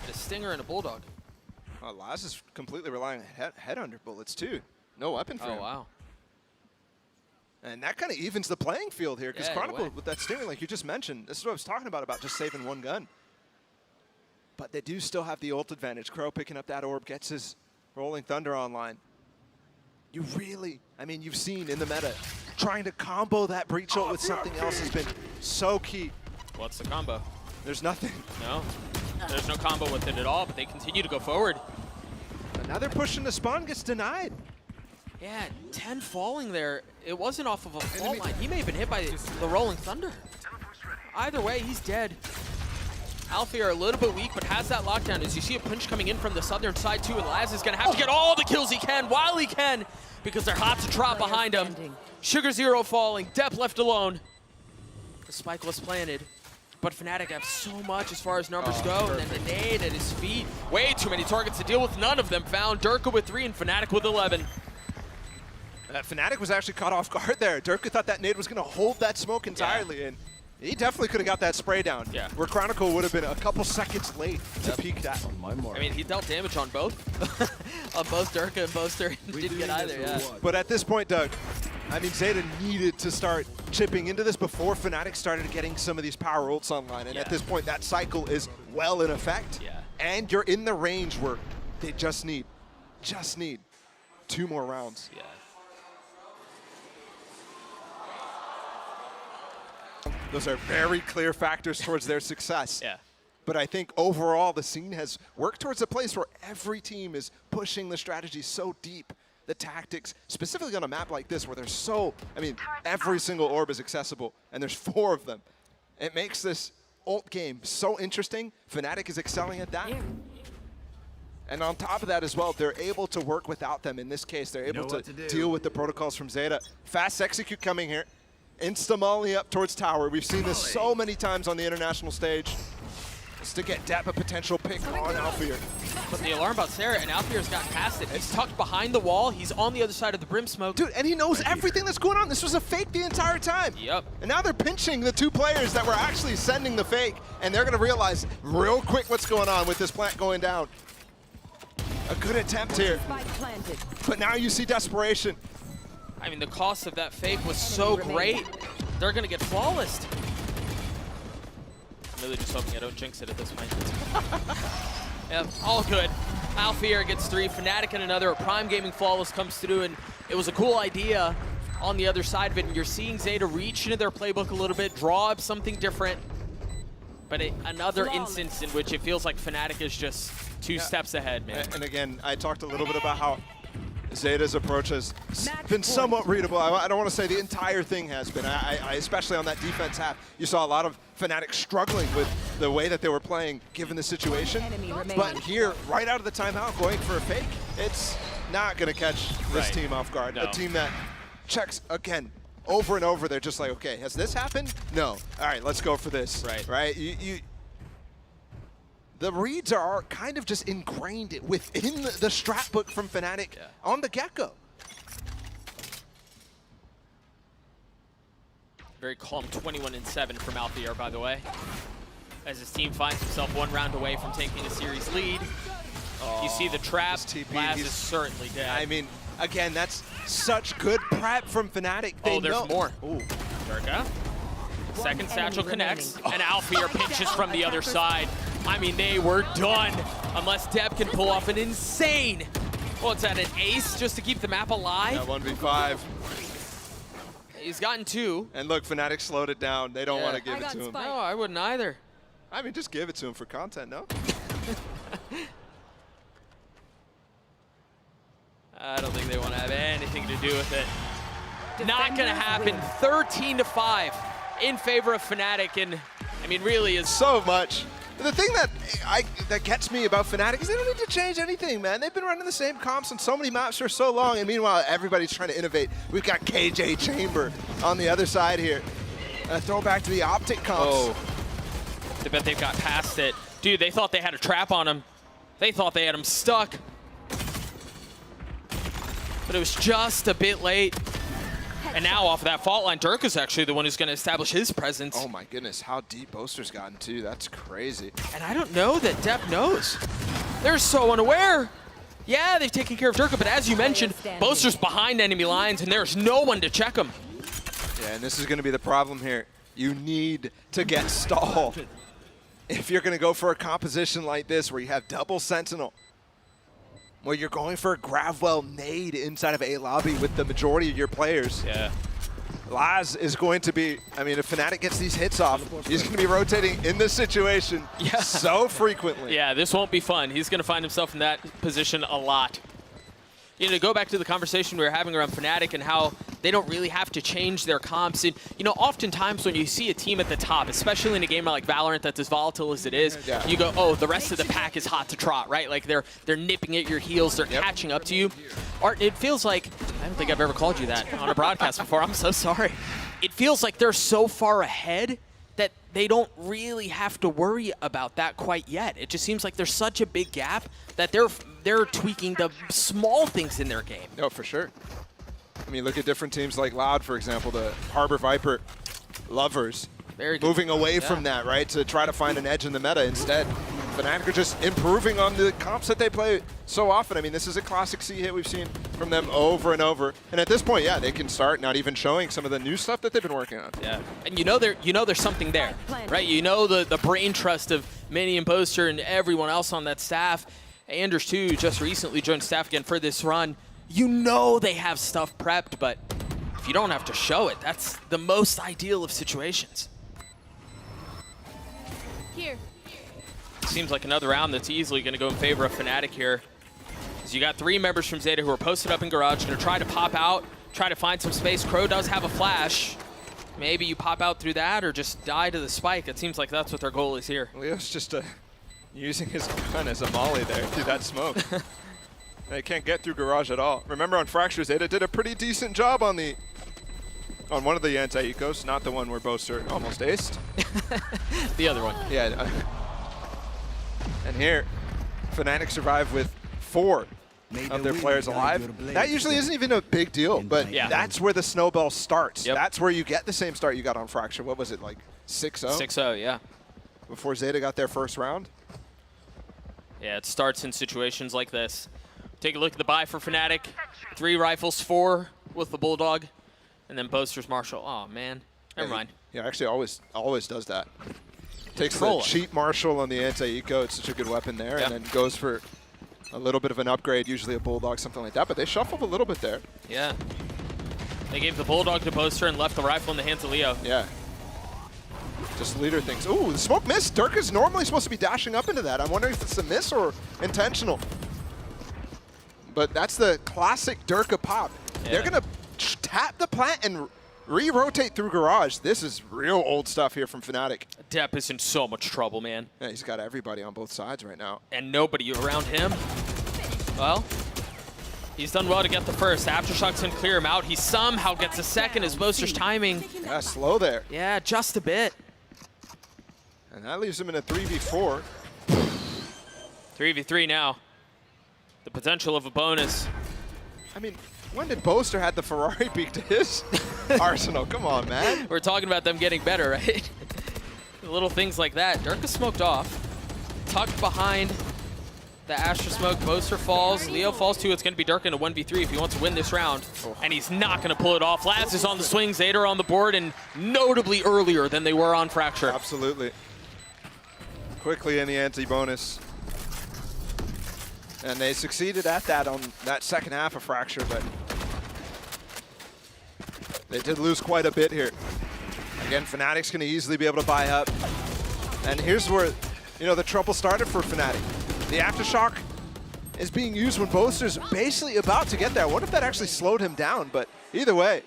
a Stinger and a Bulldog. Laz is completely relying on headhunter bullets too. No weapon for him. Oh wow. And that kind of evens the playing field here, because Yeah, in a Chronicle, way. with that Stinger, like you just mentioned, this is what I was talking about just saving 1 gun. But they do still have the ult advantage. Crow picking up that orb, gets his Rolling Thunder online. You really, I mean, you've seen in the meta, trying to combo that breach ult with something else has been so key. What's the combo? There's nothing. No. There's no combo with it at all, but they continue to go forward. Another push into spawn gets denied. Yeah, 10 falling there. It wasn't off of a fault line. He may have been hit by the Rolling Thunder. Either way, he's dead. Alfie are a little bit weak, but has that lockdown. As you see a punch coming in from the southern side too, and Laz is going to have to get all the kills he can while he can, because they're hot to trot behind him. Sugar Zero falling, Depp left alone. The spike was planted, but Fnatic have so much as far as numbers go, and then the nade at his feet. Way too many targets to deal with, none of them found. Durka with 3 and Fnatic with 11. Fnatic was actually caught off guard there. Durka thought that nade was going to hold that smoke entirely, and he definitely could have got that spray down. Yeah. Where Chronicle would have been a couple seconds late to peek that. On my mark. I mean, he dealt damage on both. On both Durka and Boaster. Didn't get either, yeah. But at this point, Doug, I mean, ZETA needed to start chipping into this before Fnatic started getting some of these power ults online. And at this point, that cycle is well in effect. Yeah. And you're in the range where they just need 2 more rounds. Yeah. Those are very clear factors towards their success. Yeah. But I think overall the scene has worked towards a place where every team is pushing the strategy so deep, the tactics, specifically on a map like this where there's every single orb is accessible, and there's 4 of them. It makes this ult game so interesting. Fnatic is excelling at that. And on top of that as well, they're able to work without them. In this case, they're able to deal with the protocols from ZETA. Fast execute coming here. Insta-molly up towards tower. We've seen this so many times on the international stage. Just to get Depp a potential pick on Alfear. But the alarm about Sarah, and Alfear's gotten past it. He's tucked behind the wall. He's on the other side of the brim smoke. Dude, and he knows everything that's going on. This was a fake the entire time. Yep. And now they're pinching the 2 players that were actually sending the fake, and they're going to realize real quick what's going on with this plant going down. A good attempt here. Spike planted. But now you see desperation. I mean, the cost of that fake was so great. They're going to get flawless. I'm really just hoping I don't jinx it at this point. Yep, all good. Alfear gets 3, Fnatic and another. A Prime Gaming flawless comes through, and it was a cool idea on the other side of it. And you're seeing ZETA reach into their playbook a little bit, draw up something different. But another instance in which it feels like Fnatic is just 2 steps ahead, man. And again, I talked a little bit about how ZETA's approach has been somewhat readable. I don't want to say the entire thing has been. I especially on that defense half, you saw a lot of Fnatic struggling with the way that they were playing given the situation. But here, right out of the timeout, going for a fake, it's not going to catch this team off guard. No. A team that checks, again, over and over. They're just like, okay, has this happened? No. All right, let's go for this. Right. Right? the reads are kind of just ingrained within the strat book from Fnatic on the get-go. Very calm 21-7 from Alfier, by the way, as his team finds himself 1 round away from taking a series lead. You see the trap, Laz is certainly dead. I mean, again, that's such good prep from Fnatic. They there's more. Ooh. Durka. Second satchel enemy connects, remaining. and Alfier pinches from the other side. I mean, they were done, unless Deb can pull off an insane, what's that, an ace just to keep the map alive? That 1v5. He's gotten 2. And look, Fnatic slowed it down. They don't want to give it to him. No, I wouldn't either. I mean, just give it to him for content, no? I don't think they want to have anything to do with it. Not going to happen. 13-5 in favor of Fnatic, and I mean, really is So much. The thing that gets me about Fnatic is they don't need to change anything, man. They've been running the same comps on so many maps for so long, and meanwhile, everybody's trying to innovate. We've got KJ Chamber on the other side here. A throwback to the Optic comps. Oh, I bet they've got past it. Dude, they thought they had a trap on him. They thought they had him stuck. But it was just a bit late. And now off of that fault line, Dirk is actually the one who's going to establish his presence. Oh my goodness, how deep Boaster's gotten too. That's crazy. And I don't know that Depp knows. They're so unaware. Yeah, they've taken care of Durka, but as you mentioned, Boaster's behind enemy lines, and there's no one to check him. Yeah, and this is going to be the problem here. You need to get stalled if you're going to go for a composition like this where you have double Sentinel, where you're going for a Gravwell nade inside of A lobby with the majority of your players. Yeah. Laz is going to be, I mean, if Fnatic gets these hits off, he's going to be rotating in this situation so frequently. Yeah, this won't be fun. He's going to find himself in that position a lot. You know, to go back to the conversation we were having around Fnatic and how they don't really have to change their comps. And, you know, oftentimes when you see a team at the top, especially in a game like Valorant that's as volatile as it is, you go, oh, the rest of the pack is hot to trot, right? Like they're nipping at your heels, they're catching up to you. Art, it feels like, I don't think I've ever called you that on a broadcast before. I'm so sorry. It feels like they're so far ahead that they don't really have to worry about that quite yet. It just seems like there's such a big gap that they're tweaking the small things in their game. No, for sure. I mean, look at different teams like Loud, for example, the Harbor Viper lovers. Very good. Moving away from that, right, to try to find an edge in the meta instead. Fnatic are just improving on the comps that they play so often. I mean, this is a classic C hit we've seen from them over and over. And at this point, yeah, they can start not even showing some of the new stuff that they've been working on. Yeah, and you know there's something there, right? You know the brain trust of Manny and Boaster and everyone else on that staff. Anders, too, just recently joined staff again for this run. You know they have stuff prepped, but if you don't have to show it, that's the most ideal of situations. Here. Seems like another round that's easily going to go in favor of Fnatic here. As you got 3 members from ZETA who are posted up in Garage, going to try to pop out, try to find some space. Crow does have a flash. Maybe you pop out through that or just die to the spike. It seems like that's what their goal is here. Leo's just using his gun as a molly there through that smoke. They can't get through Garage at all. Remember on Fracture, ZETA did a pretty decent job on one of the anti-ecos, not the one where Boaster almost aced. The other one. Yeah. And here, Fnatic survive with 4 of their players alive. That usually isn't even a big deal, but that's where the snowball starts. Yep. That's where you get the same start you got on Fracture. What was it, like 6-0? 6-0, yeah. Before ZETA got their first round? Yeah, it starts in situations like this. Take a look at the buy for Fnatic. 3 rifles, 4 with the Bulldog, and then Boaster's Marshall. Oh, man. Never mind. Yeah, actually always does that. Takes Control the cheap Marshall on the anti-eco. It's such a good weapon there, and then goes for a little bit of an upgrade, usually a Bulldog, something like that. But they shuffled a little bit there. Yeah. They gave the Bulldog to Boaster and left the rifle in the hands of Leo. Yeah. Just leader things. Ooh, the smoke miss. Dirk is normally supposed to be dashing up into that. I'm wondering if it's a miss or intentional. But that's the classic Durka pop. Yeah. They're going to tap the plant and re-rotate through Garage. This is real old stuff here from Fnatic. Depp is in so much trouble, man. Yeah, he's got everybody on both sides right now. And nobody around him. Well, he's done well to get the first. Aftershocks can clear him out. He somehow gets a second as Boaster's timing. Yeah, slow there. Yeah, just a bit. And that leaves him in a 3v4. 3v3 now. The potential of a bonus. I mean, when did Boaster had the Ferrari peak to his arsenal? Come on, man. We're talking about them getting better, right? Little things like that. Dirk is smoked off. Tucked behind the Astra smoke. Boaster falls. Leo falls too. It's going to be Dirk in a 1v3 if he wants to win this round. And he's not going to pull it off. Laz is on the swing. ZETA are on the board, and notably earlier than they were on Fracture. Absolutely. Quickly in the anti-bonus. And they succeeded at that on that second half of Fracture, but they did lose quite a bit here. Again, Fnatic's going to easily be able to buy up. And here's where, you know, the trouble started for Fnatic. The Aftershock is being used when Boaster's basically about to get there. I wonder if that actually slowed him down, but either way,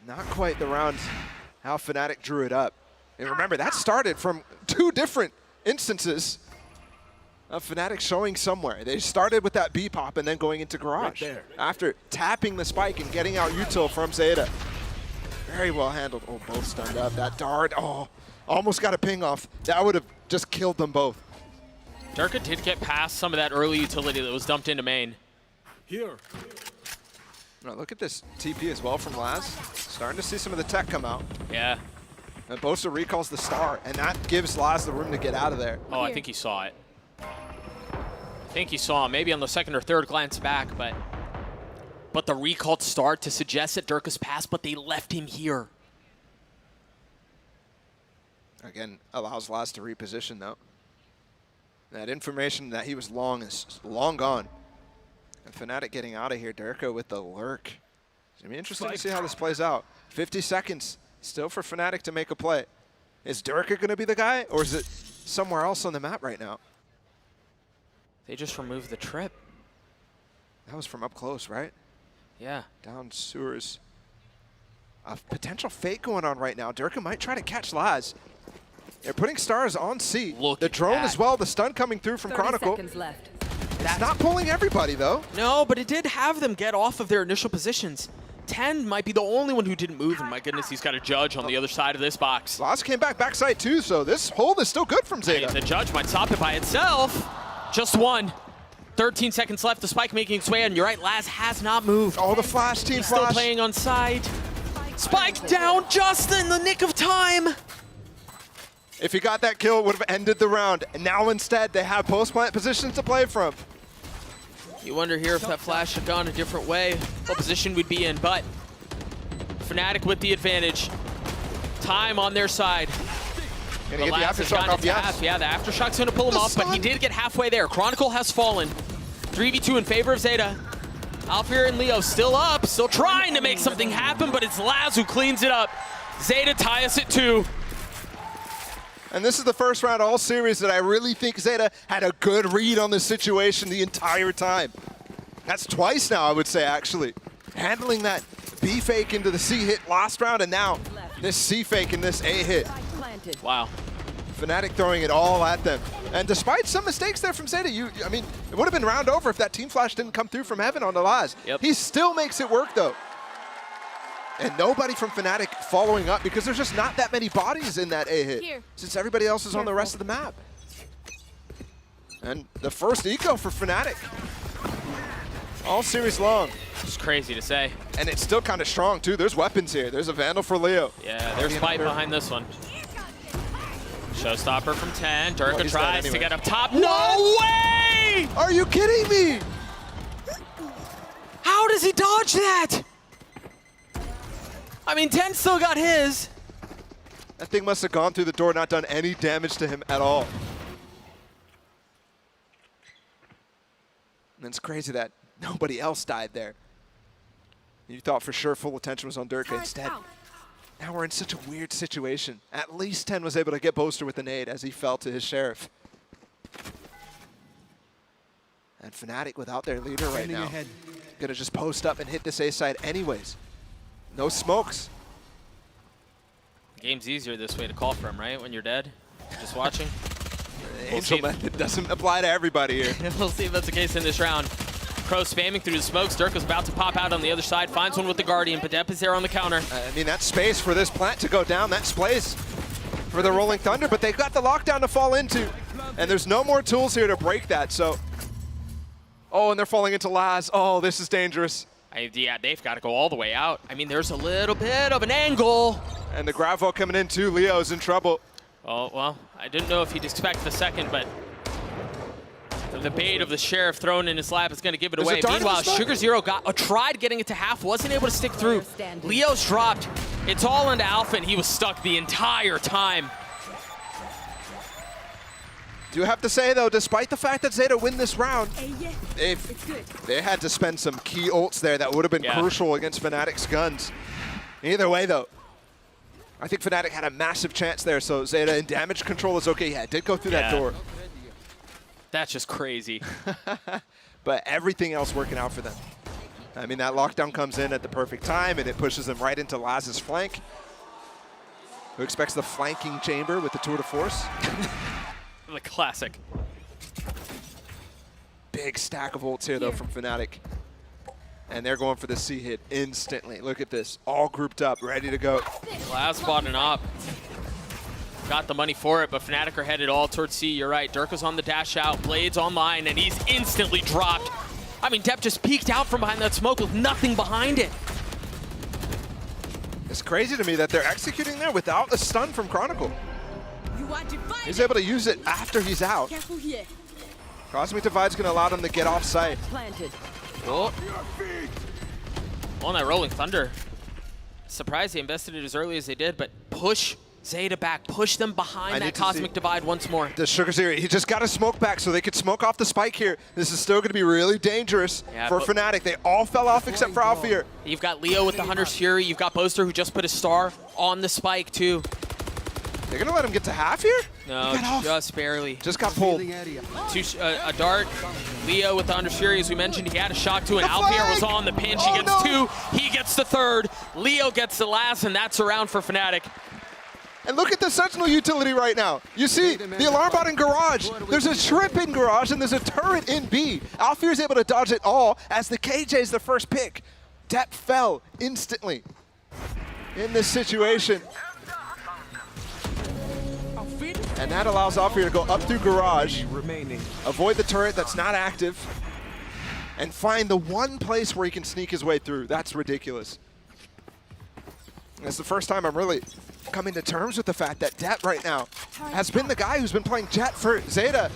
not quite the round how Fnatic drew it up. And remember, that started from 2 different instances of Fnatic showing somewhere. They started with that B pop and then going into Garage. Right there. After tapping the spike and getting out util from ZETA. Very well handled. Oh, both stunned up. That dart, oh, almost got a ping off. That would have just killed them both. Durka did get past some of that early utility that was dumped into main. Here. Now look at this TP as well from Laz. Starting to see some of the tech come out. Yeah. And Boaster recalls the star, and that gives Laz the room to get out of there. Oh, I think he saw it. I think he saw him, maybe on the second or third glance back, but the recalled start to suggest that Durka's passed, but they left him here. Again, allows Laz to reposition though. That information that he was long is long gone. And Fnatic getting out of here, Durka with the lurk. It's gonna be interesting to see how this plays out. 50 seconds still for Fnatic to make a play. Is Durka gonna be the guy, or is it somewhere else on the map right now? They just removed the trip. That was from up close, right? Yeah. Down sewers. A potential fake going on right now. Durka might try to catch Laz. They're putting stars on C. Look the at drone that. as well, the stun coming through from 30 Chronicle. seconds left. It's not pulling everybody though. No, but it did have them get off of their initial positions. 10 might be the only one who didn't move, and my goodness, he's got a judge on the other side of this box. Laz came back backside too, so this hold is still good from ZETA. The judge might stop it by itself. Just one. 13 seconds left, the spike making its way, and you're right, Laz has not moved. Oh, the flash, team He's flash. still playing on side. Spike down just in the nick of time. If he got that kill, it would have ended the round. And now instead, they have post-plant positions to play from. You wonder here if that flash had gone a different way, what position we'd be in, but Fnatic with the advantage. Time on their side. Gonna get the Laz has Aftershock gotten off, to yes. half. Yeah, the Aftershock's gonna pull him The off, but he stun. did get halfway there. Chronicle has fallen. 3v2 in favor of ZETA. Alfir and Leo still up, still trying to make something happen, but it's Laz who cleans it up. ZETA tie us at 2. And this is the first round all series that I really think ZETA had a good read on this situation the entire time. That's twice now, I would say, actually. Handling that B fake into the C hit last round, and now this C fake in this A hit. Planted. Wow. Fnatic throwing it all at them. And despite some mistakes there from ZETA, I mean, it would have been round over if that team flash didn't come through from heaven on the Laz. Yep. He still makes it work, though. And nobody from Fnatic following up because there's just not that many bodies in that A hit Here. since everybody else is on the rest of the map. And the first eco for Fnatic. All series long. It's crazy to say. And it's still kind of strong, too. There's weapons here. There's a Vandal for Leo. Yeah, there's fight behind this one. Showstopper from 10. Durka he's dead tries to anyway. get up top. What? No way! Are you kidding me? How does he dodge that? I mean, 10 still got his. That thing must have gone through the door, not done any damage to him at all. And it's crazy that nobody else died there. You thought for sure full attention was on Durka. Instead, now we're in such a weird situation. At least 10 was able to get Boaster with the nade as he fell to his Sheriff. And Fnatic without their leader right now. Gonna just post up and hit this A side anyways. No smokes. Game's easier this way to call from, right? When you're dead, just watching. The Angel method doesn't apply to everybody here. We'll see if that's the case in this round. Crow spamming through the smokes. Durka's about to pop out on the other side. Finds one with the Guardian. Padep is there on the counter. I mean, that's space for this plant to go down. That's space for the Rolling Thunder, but they've got the lockdown to fall into. And there's no more tools here to break that, so. Oh, and they're falling into Laz. Oh, this is dangerous. Yeah, they've got to go all the way out. I mean, there's a little bit of an angle. And the grab vault coming in too. Leo's in trouble. Oh, well, I didn't know if he'd expect the second, but the bait of the Sheriff thrown in his lap is going to give it away. Meanwhile, Sugar Zero tried getting it to half, wasn't able to stick through. Leo's dropped. It's all into Alpha, and he was stuck the entire time. Do have to say, though, despite the fact that ZETA win this round, they had to spend some key ults there that would have been crucial against Fnatic's guns. Either way, though, I think Fnatic had a massive chance there, so ZETA in damage control is okay. Yeah, it did go through that door. That's just crazy. But everything else working out for them. I mean, that lockdown comes in at the perfect time, and it pushes them right into Laz's flank. Who expects the flanking chamber with the tour de force? The classic. Big stack of ults here, though, from Fnatic. And they're going for the C hit instantly. Look at this. All grouped up, ready to go. Laz bought an op. Got the money for it, but Fnatic are headed all towards C. You're right. Durka's on the dash out. Blade's online, and he's instantly dropped. I mean, Depp just peeked out from behind that smoke with nothing behind it. It's crazy to me that they're executing there without a stun from Chronicle. He's able to use it after he's out. Cosmic Divide's going to allow them to get off site. Oh. On that Rolling Thunder. Surprised they invested it as early as they did, but push ZETA back. Push them behind that Cosmic Divide once more. The Sugar Zero, he just got a smoke back so they could smoke off the spike here. This is still going to be really dangerous for Fnatic. They all fell off except for Alfir. You've got Leo with the Hunter's Fury. You've got Boaster who just put a star on the spike too. They're going to let him get to half here? No, just barely. Just got pulled. A dart. Leo with the Hunter's Fury, as we mentioned, he had a shock to, and Alfir was on the pinch. He gets two, he gets the third. Leo gets the last, and that's a round for Fnatic. And look at the Sentinel utility right now. You see the alarm bot in Garage. There's a trip in Garage, and there's a turret in B. Alfir is able to dodge it all as the KJ is the first pick. Depp fell instantly in this situation. And that allows Alfir to go up through Garage, avoid the turret that's not active, and find the one place where he can sneak his way through. That's ridiculous. It's the first time I'm really coming to terms with the fact that Depp right now has been the guy who's been playing Jet for ZETA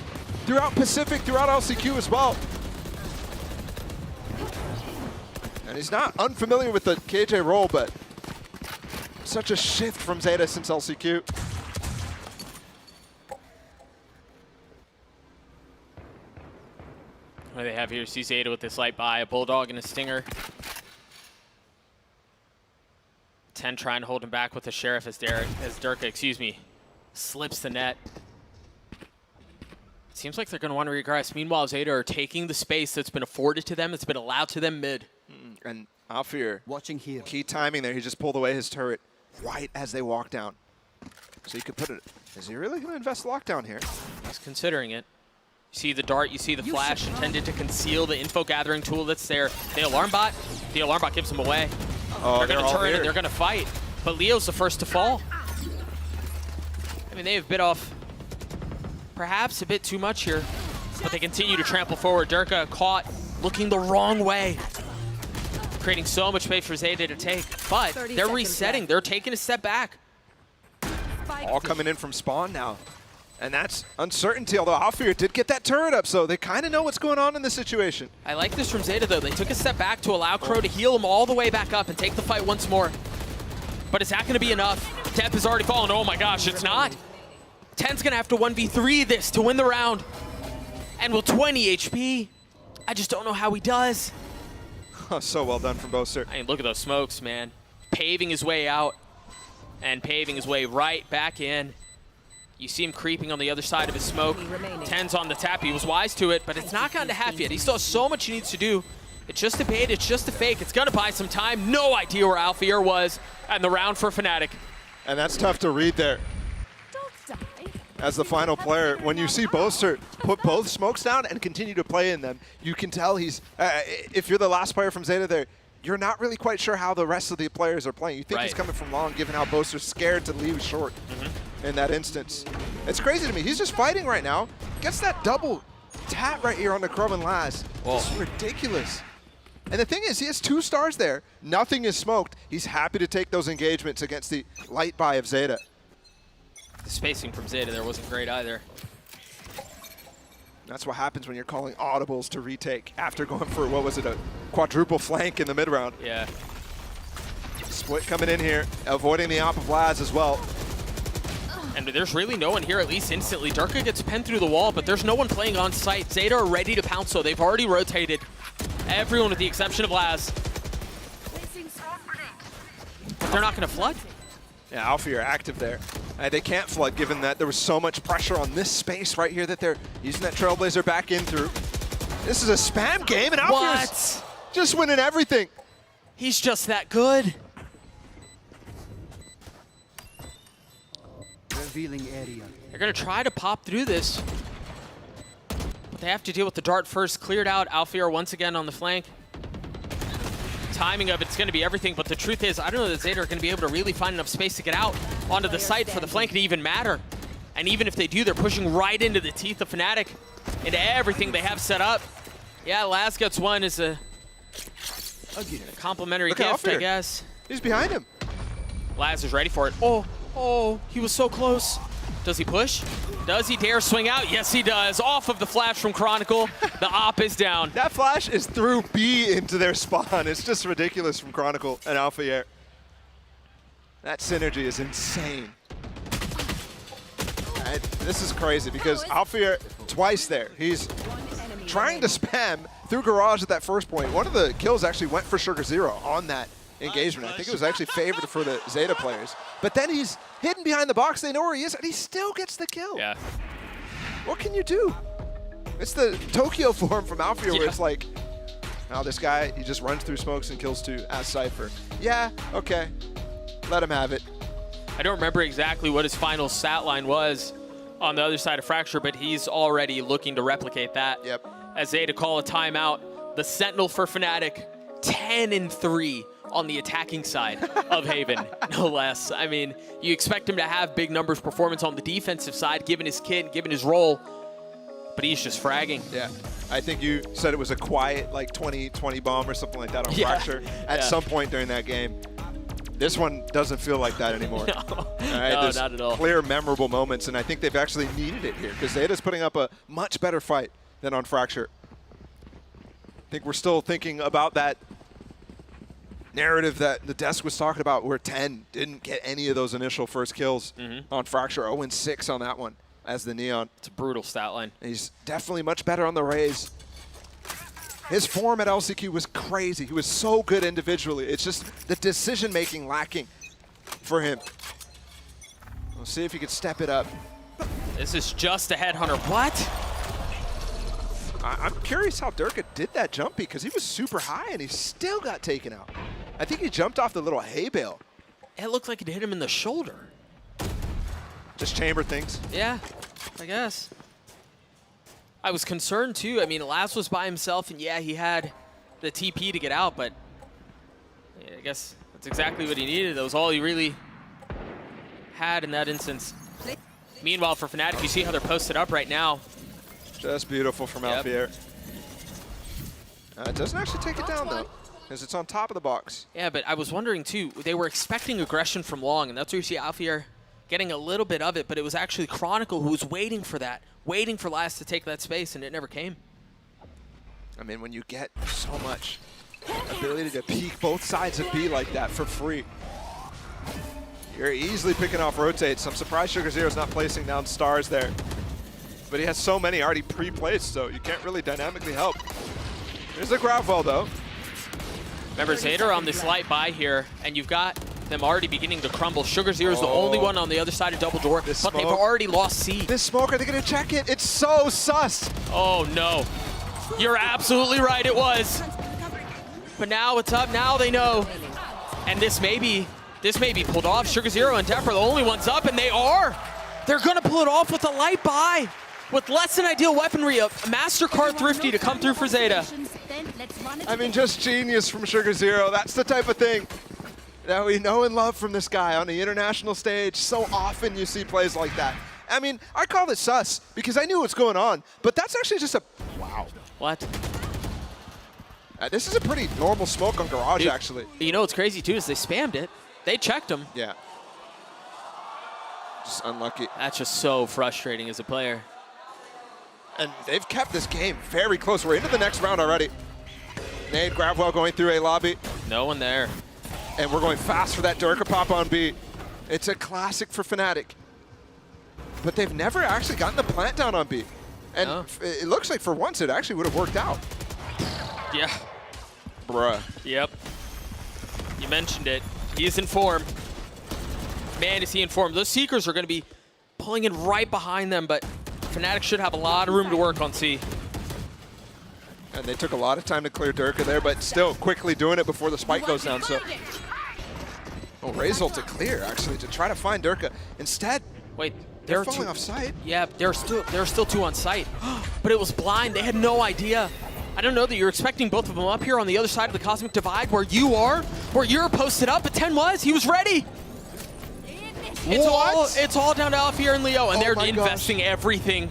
throughout Pacific, throughout LCQ as well. And he's not unfamiliar with the KJ role, but such a shift from ZETA since LCQ. What do they have here? See ZETA with this light buy, a Bulldog and a Stinger. 10 trying to hold him back with the Sheriff as Durka, slips the net. Seems like they're going to want to regress. Meanwhile, ZETA are taking the space that's been afforded to them, that's been allowed to them mid. And Alfir, watching here. Key timing there. He just pulled away his turret right as they walk down. So you could put it. Is he really going to invest lockdown here? He's considering it. You see the dart, you see the flash intended to conceal the info gathering tool that's there. The alarm bot gives him away. Oh, they're going to turn and they're going to fight. But Leo's the first to fall. I mean, they have bit off perhaps a bit too much here, but they continue to trample forward. Durka caught looking the wrong way, creating so much space for ZETA to take. But they're resetting. They're taking a step back. All coming in from spawn now. And that's uncertainty, although Alfir did get that turret up, so they kind of know what's going on in this situation. I like this from ZETA, though. They took a step back to allow Crow to heal him all the way back up and take the fight once more. But is that going to be enough? Depp has already fallen. Oh my gosh, it's not. 10's going to have to 1v3 this to win the round. And with 20 HP, I just don't know how he does. Oh, so well done from Boaster. I mean, look at those smokes, man. Paving his way out and paving his way right back in. You see him creeping on the other side of his smoke. 10's on the tap. He was wise to it, but it's not gotten to half yet. He still has so much he needs to do. It's just a bait. It's just a fake. It's going to buy some time. No idea where Alfir was. And the round for Fnatic. And that's tough to read there. As the final player, when you see Boaster put both smokes down and continue to play in them, you can tell he's, if you're the last player from ZETA there, you're not really quite sure how the rest of the players are playing. You think he's coming from long, given how Boaster's scared to leave short. in that instance. It's crazy to me. He's just fighting right now. Gets that double tap right here on the Crumb and Laz. It's ridiculous. And the thing is, he has 2 stars there. Nothing is smoked. He's happy to take those engagements against the light buy of ZETA. The spacing from ZETA there wasn't great either. That's what happens when you're calling audibles to retake after going for, what was it, a quadruple flank in the mid round. Yeah. Split coming in here, avoiding the op of Laz as well. And there's really no one here, at least instantly. Durka gets penned through the wall, but there's no one playing on site. ZETA are ready to pounce, so they've already rotated. Everyone with the exception of Laz. But they're not going to flood. Yeah, Alfie are active there. They can't flood given that there was so much pressure on this space right here that they're using that Trailblazer back in through. This is a spam game and Alfie is just winning everything. He's just that good. Revealing area. They're going to try to pop through this. But they have to deal with the dart first. Cleared out. Alfear once again on the flank. Timing of it's going to be everything, but the truth is, I don't know that ZETA are going to be able to really find enough space to get out onto the site for the flank to even matter. And even if they do, they're pushing right into the teeth of Fnatic, into everything they have set up. Yeah, Laz gets one is a complimentary gift, I guess. He's behind him. Laz is ready for it. Oh, he was so close. Does he push? Does he dare swing out? Yes, he does. Off of the flash from Chronicle. The op is down. That flash is through B into their spawn. It's just ridiculous from Chronicle and Alpha Air. That synergy is insane. This is crazy because Alpha Air twice there. He's trying to spam through Garage at that first point. One of the kills actually went for Sugar Zero on that engagement. I think it was actually favored for the ZETA players. But then he's hidden behind the box. They know where he is, and he still gets the kill. Yeah. What can you do? It's the Tokyo form from Alfia where it's like, oh, this guy, he just runs through smokes and kills 2 as Cypher. Yeah, okay. Let him have it. I don't remember exactly what his final stat line was on the other side of Fracture, but he's already looking to replicate that. Yep. As ZETA call a timeout, the Sentinel for Fnatic, 10-3 on the attacking side of Haven, no less. I mean, you expect him to have big numbers performance on the defensive side, given his kid, given his role, but he's just fragging. Yeah, I think you said it was a quiet, like 20-20 bomb or something like that on Fracture at some point during that game. This one doesn't feel like that anymore. No, all right, no, there's not at all. clear, memorable moments, and I think they've actually needed it here because ZETA's putting up a much better fight than on Fracture. I think we're still thinking about that narrative that the desk was talking about where 10 didn't get any of those initial first kills on Fracture. 0-6 on that one as the Neon. It's a brutal stat line. And he's definitely much better on the Rays. His form at LCQ was crazy. He was so good individually. It's just the decision-making lacking for him. We'll see if he can step it up. This is just a headhunter. What? I'm curious how Durka did that jump because he was super high and he still got taken out. I think he jumped off the little hay bale. It looked like it hit him in the shoulder. Just chamber things. Yeah, I guess. I was concerned too. I mean, Laz was by himself, and yeah, he had the TP to get out, but yeah, I guess that's exactly what he needed. That was all he really had in that instance. Meanwhile, for Fnatic, you see how they're posted up right now. Just beautiful from Alfier. It doesn't actually take it down, though, because it's on top of the box. Yeah, but I was wondering, too, they were expecting aggression from Long, and that's where you see Alfier getting a little bit of it, but it was actually Chronicle who was waiting for that, waiting for Laz to take that space, and it never came. I mean, when you get so much ability to peek both sides of B like that for free, you're easily picking off rotates. I'm surprised Sugar Zero's not placing down stars there. But he has so many already pre-placed, so you can't really dynamically help. There's the grab well, though. Remember, ZETA are on this light buy here, and you've got them already beginning to crumble. Sugar Zero's the only one on the other side of double door, but they've already lost C. This smoke, are they going to check it? It's so sus. Oh, no. You're absolutely right, it was. But now it's up, now they know. And this may be pulled off. Sugar Zero and Def are the only ones up, and they are. They're going to pull it off with a light buy. With less than ideal weaponry, a MasterCard Thrifty to come through for ZETA. I mean, just genius from Sugar Zero. That's the type of thing. that we know and love from this guy on the international stage. So often you see plays like that. I mean, I call it sus because I knew what's going on, but that's actually just a, wow. What? This is a pretty normal smoke on Garage, Dude, actually. You know what's crazy, too, is they spammed it. They checked him. Yeah. Just unlucky. That's just so frustrating as a player. And they've kept this game very close. We're into the next round already. Nade, Gravwell going through A lobby. No one there. And we're going fast for that Durka pop on B. It's a classic for Fnatic. But they've never actually gotten the plant down on B. And No. it looks like for once it actually would have worked out. Yeah. Bruh. Yep. You mentioned it. He's in form. Man, is he in form. Those Seekers are going to be pulling in right behind them, but Fnatic should have a lot of room to work on C. And they took a lot of time to clear Durka there, but still quickly doing it before the spike goes down. So, oh, Razor to clear, actually, to try to find Durka. Instead, Wait, they're there are falling two. off site. Yeah, there are still two on site, but it was blind. They had no idea. I don't know that you're expecting both of them up here on the other side of the Cosmic Divide where you are, where you're posted up, but 10 was. He was ready. It's all down to Alfier and Leo, and Oh they're my investing everything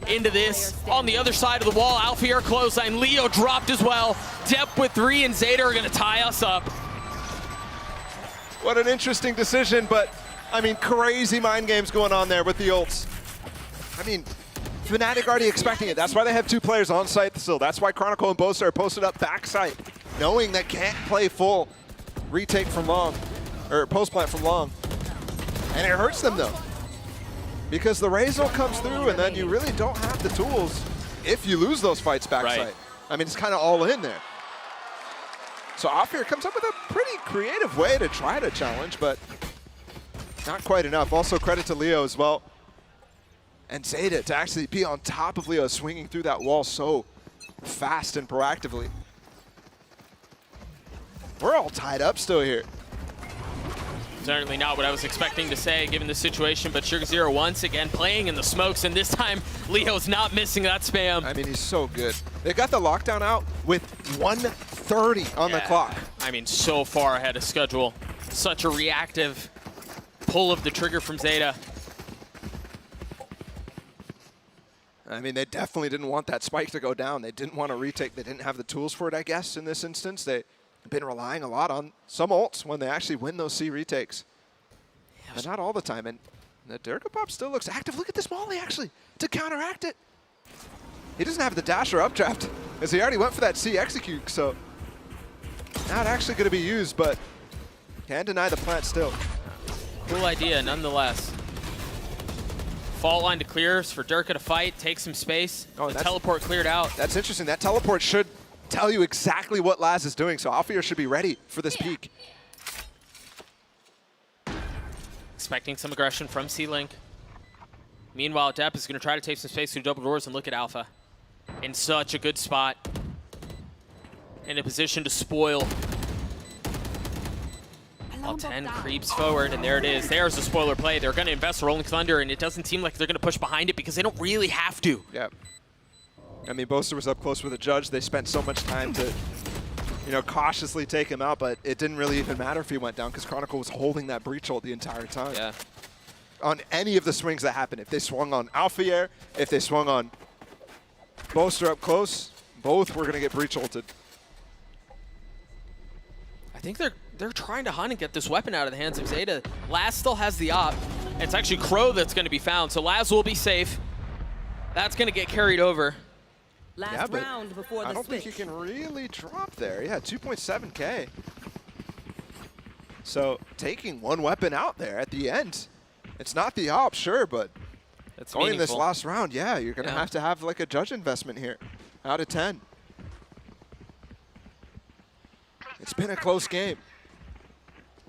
into this. On the other side of the wall, Alfier clothesline. Leo dropped as well. Depp with 3, and ZETA are going to tie us up. What an interesting decision, but I mean, crazy mind games going on there with the ults. I mean, Fnatic already expecting it. That's why they have 2 players on site still. That's why Chronicle and Boaster are posted up backside, knowing that can't play full retake from long, or post plant from long. And it hurts them though, because the Razor comes through and then you really don't have the tools if you lose those fights backside. Right. I mean, it's kind of all in there. So Alfier comes up with a pretty creative way to try to challenge, but not quite enough. Also credit to Leo as well. And ZETA to actually be on top of Leo, swinging through that wall so fast and proactively. We're all tied up still here. Certainly not what I was expecting to say given the situation, but Sugar Zero once again playing in the smokes, and this time Leo's not missing that spam. I mean, he's so good. They got the lockdown out with 1:30 on the clock. I mean, so far ahead of schedule. Such a reactive pull of the trigger from ZETA. I mean, they definitely didn't want that spike to go down. They didn't want to retake. They didn't have the tools for it, I guess, in this instance. They've been relying a lot on some ults when they actually win those C retakes. But not all the time. And the Durka Pop still looks active. Look at this Molly, actually, to counteract it. He doesn't have the dash or updraft, as he already went for that C execute, so not actually going to be used, but can't deny the plant still. Cool idea, nonetheless. Fault line to clears for Durka to fight, take some space. Oh, the teleport cleared out. That's interesting. That teleport should tell you exactly what Laz is doing, so Alfier should be ready for this peak. Expecting some aggression from C-Link. Meanwhile, Depp is going to try to take some space through double doors, and look at Alpha. In such a good spot. In a position to spoil. While 10 creeps forward, and there it is. There's a spoiler play. They're going to invest Rolling Thunder, and it doesn't seem like they're going to push behind it because they don't really have to. Yeah. I mean, Boaster was up close with the judge. They spent so much time to, you know, cautiously take him out, but it didn't really even matter if he went down because Chronicle was holding that breach ult the entire time. Yeah. On any of the swings that happened. If they swung on Alfier, if they swung on Boaster up close, both were going to get breach ulted. I think they're trying to hunt and get this weapon out of the hands of ZETA. Laz still has the op. It's actually Crow that's going to be found, so Laz will be safe. That's going to get carried over. Last round before the I don't switch. think you can really drop there. Yeah, 2.7K. So taking one weapon out there at the end. It's not the op, sure, but That's going in this meaningful. last round, yeah, you're going Yeah. to have like a judge investment here out of 10. It's been a close game.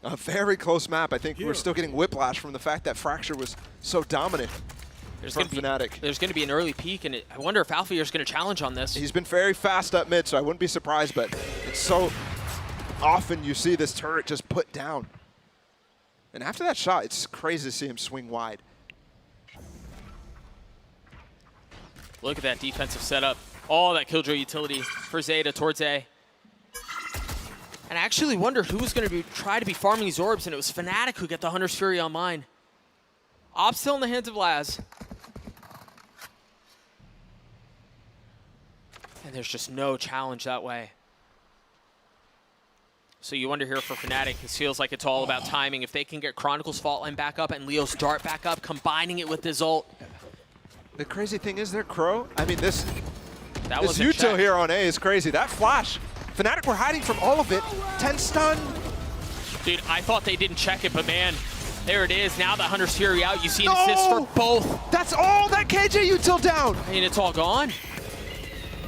A very close map. I think we're still getting whiplash from the fact that Fracture was so dominant from Fnatic. There's going to be an early peak, and I wonder if Alfier is going to challenge on this. He's been very fast up mid, so I wouldn't be surprised, but it's so often you see this turret just put down. And after that shot, it's crazy to see him swing wide. Look at that defensive setup. All that Killjoy utility for ZETA towards A. And I actually wondered who was going to try to be farming these orbs, and it was Fnatic who got the Hunter's Fury online. Op still in the hands of Laz. And there's just no challenge that way. So you wonder here for Fnatic, this feels like it's all about timing. If they can get Chronicle's fault line back up and Leo's dart back up, combining it with his ult. The crazy thing is their Crow, I mean, this was a util check. here on A is crazy. That flash, Fnatic were hiding from all of it. 10 stun. Dude, I thought they didn't check it, but man, there it is. Now the Hunter's Fury out. You see an assist for both. That's all that KJ util down. I mean, it's all gone.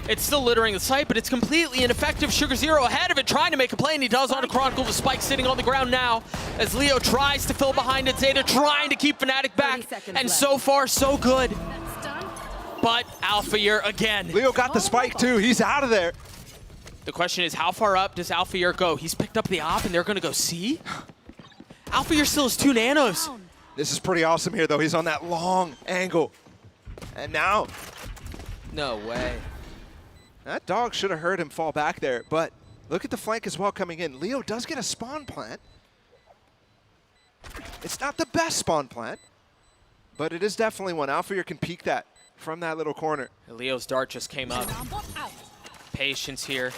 It's still littering the site, but it's completely ineffective. Sugar Zero ahead of it, trying to make a play, and he does on a Chronicle. The spike sitting on the ground now as Leo tries to fill behind it. ZETA trying to keep Fnatic back, and so far, so good. But Alphayear again. Leo got the spike too. He's out of there. The question is, how far up does Alphayear go? He's picked up the op, and they're going to go C? Alphayear still has 2 nanos. This is pretty awesome here, though. He's on that long angle. And now, No way. that dog should have heard him fall back there. But look at the flank as well coming in. Leo does get a spawn plant. It's not the best spawn plant, but it is definitely one. Alphayear can peek that from that little corner. Leo's dart just came up. Patience here.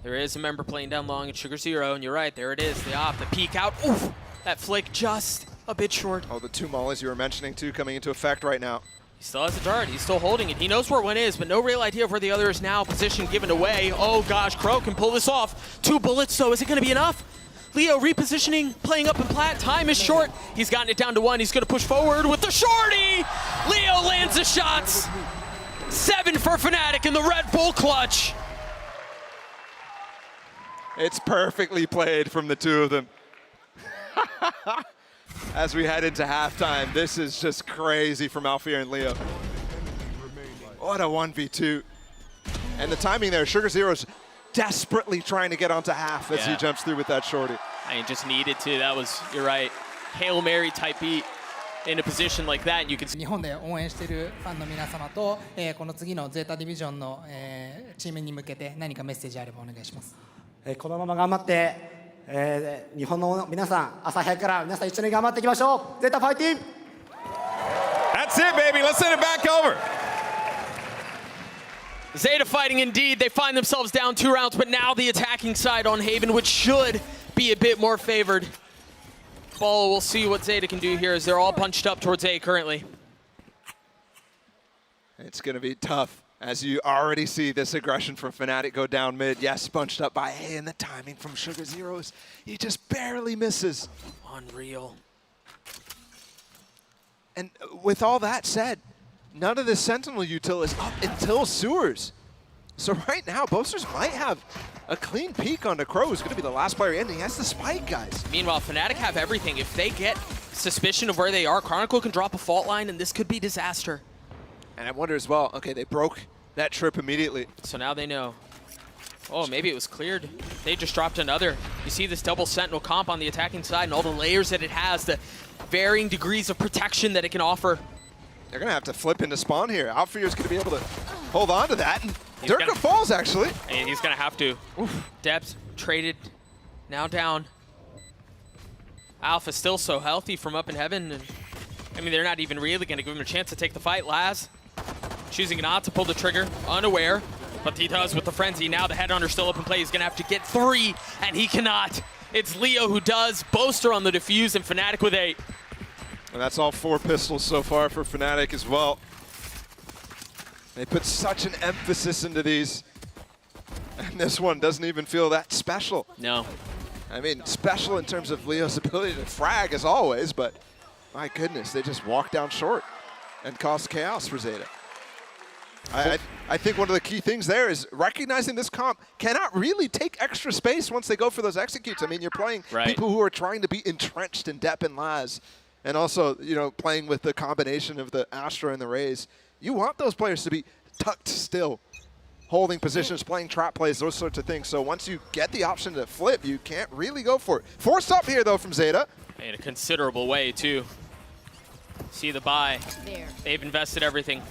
There is a member playing down long in Sugar Zero, and you're right, there it is, the op, the peek out. Oof, that flick just a bit short. Oh, the 2 mollies you were mentioning too coming into effect right now. He still has a dart, he's still holding it. He knows where one is, but no real idea of where the other is now. Position given away. Oh gosh, Crow can pull this off. 2 bullets, so is it gonna be enough? Leo repositioning, playing up in plat, time is short. He's gotten it down to 1, he's gonna push forward with the shorty! Leo lands the shots! 7 for Fnatic in the Red Bull clutch. It's perfectly played from the 2 of them. As we head into halftime, this is just crazy from Alphayear and Leo. What a 1v2. And the timing there, Sugar Zero's desperately trying to get onto half as he jumps through with that shorty. I mean, just needed to. That was, you're right, Hail Mary type beat in a position like that. You can see 日本で応援しているファンの皆様と、この次のゼータディビジョンの、チームに向けて何かメッセージあればお願いします。このまま頑張って、日本の皆さん、朝早くから皆さん一緒に頑張っていきましょう。ゼータファイティング That's it, baby. Let's send it back over. ZETA fighting indeed. They find themselves down 2 rounds, but now the attacking side on Haven, which should be a bit more favored. Ball, we'll see what ZETA can do here as they're all bunched up towards A currently. It's going to be tough as you already see this aggression from Fnatic go down mid. Yes, bunched up by A, and the timing from Sugar Zeros, he just barely misses. Unreal. And with all that said, none of the Sentinel util is up until Sewers. So right now, Boasters might have a clean peek onto Crow, who's going to be the last player in. He has the spike, guys. Meanwhile, Fnatic have everything. If they get suspicion of where they are, Chronicle can drop a fault line, and this could be disaster. And I wonder as well, okay, they broke that trip immediately. So now they know. Oh, maybe it was cleared. They just dropped another. You see this double Sentinel comp on the attacking side and all the layers that it has, the varying degrees of protection that it can offer. They're going to have to flip into spawn here. Alphayear's going to be able to hold on to that. And Durka gonna- falls, actually. And he's going to have to. Depth traded, now down. Alpha still so healthy from up in heaven. And I mean, they're not even really going to give him a chance to take the fight. Laz choosing not to pull the trigger, unaware. But he does with the frenzy. Now the headhunter still up in play. He's going to have to get 3, and he cannot. It's Leo who does. Boaster on the defuse, and Fnatic with 8. And that's all 4 pistols so far for Fnatic as well. They put such an emphasis into these. And this one doesn't even feel that special. No. I mean, special in terms of Leo's ability to frag as always, but my goodness, they just walk down short and cause chaos for ZETA. I think one of the key things there is recognizing this comp cannot really take extra space once they go for those executes. I mean, you're playing people who are trying to be entrenched in Depp and Laz, and also, you know, playing with the combination of the Astra and the Rays. You want those players to be tucked still, holding positions, playing trap plays, those sorts of things. So once you get the option to flip, you can't really go for it. Forced up here, though, from ZETA. In a considerable way, too. See the buy. They've invested everything.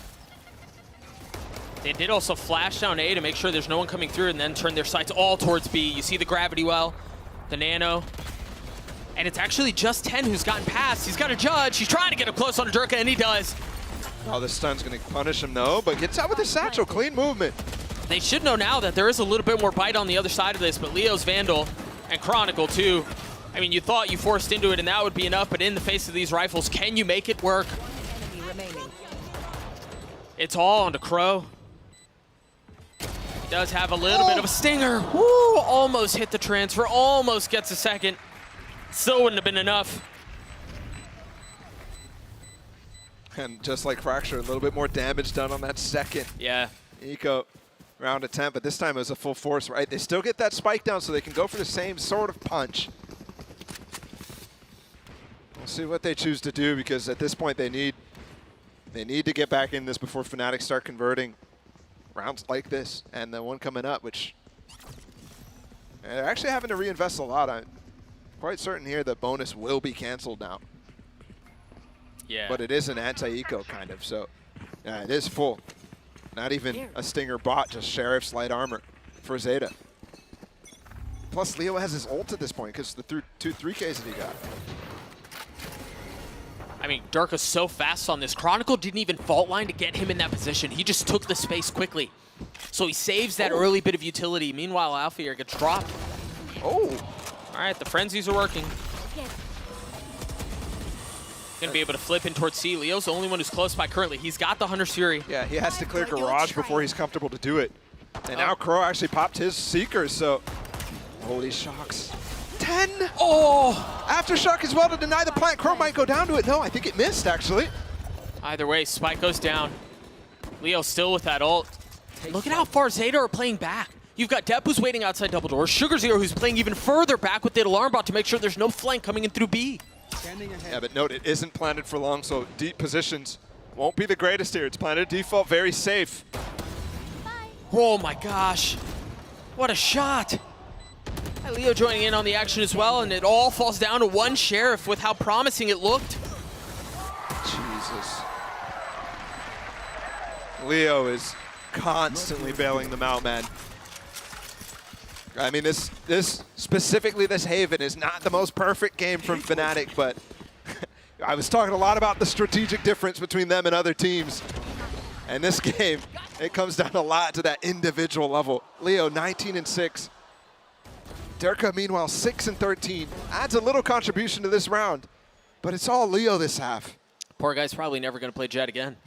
They did also flash down A to make sure there's no one coming through and then turn their sights all towards B. You see the gravity well, the nano. And it's actually just 10 who's gotten past. He's got a judge. He's trying to get up close on Durka, and he does. Oh, this stun's going to punish him, though, but gets out with his satchel. Clean movement. They should know now that there is a little bit more bite on the other side of this, but Leo's Vandal and Chronicle, too. I mean, you thought you forced into it, and that would be enough, but in the face of these rifles, can you make it work? Enemy remaining. It's all onto Crow. He does have a little bit of a stinger. Woo! Almost hit the transfer, almost gets a second. Still wouldn't have been enough. And just like Fracture, a little bit more damage done on that second. Yeah. Eco round attempt, but this time it was a full force, right? They still get that spike down so they can go for the same sort of punch. We'll see what they choose to do, because at this point they need to get back in this before Fnatic start converting rounds like this. And the one coming up, which they're actually having to reinvest a lot. I'm quite certain here the bonus will be canceled now. Yeah. But it is an anti-eco kind of, so yeah, it is full. Not even a Stinger bot, just Sheriff's light armor for ZETA. Plus, Leo has his ult at this point because the 2 3Ks that he got. I mean, Durka's so fast on this. Chronicle didn't even fault line to get him in that position. He just took the space quickly. So he saves that early bit of utility. Meanwhile, Alphair gets dropped. Oh! All right, the frenzies are working. Gonna be able to flip in towards C. Leo's the only one who's close by currently. He's got the Hunter's Fury. Yeah, he has to clear Garage before he's comfortable to do it. And now Crow actually popped his Seekers, so holy shocks. 10! Oh! Aftershock as well to deny the plant. Crow might go down to it. No, I think it missed, actually. Either way, Spike goes down. Leo still with that ult. Look at how far ZETA are playing back. You've got Depp who's waiting outside double doors. Sugar Zero who's playing even further back with the alarm bot to make sure there's no flank coming in through B. Yeah, but note, it isn't planted for long, so deep positions won't be the greatest here. It's planted default, very safe. Oh my gosh. What a shot. And Leo joining in on the action as well, and it all falls down to one Sheriff with how promising it looked. Jesus. Leo is constantly bailing them out, man. I mean, specifically this Haven is not the most perfect game from Fnatic, but I was talking a lot about the strategic difference between them and other teams. And this game, it comes down a lot to that individual level. Leo, 19-6. Durka, meanwhile, 6-13. Adds a little contribution to this round, but it's all Leo this half. Poor guy's probably never going to play Jet again.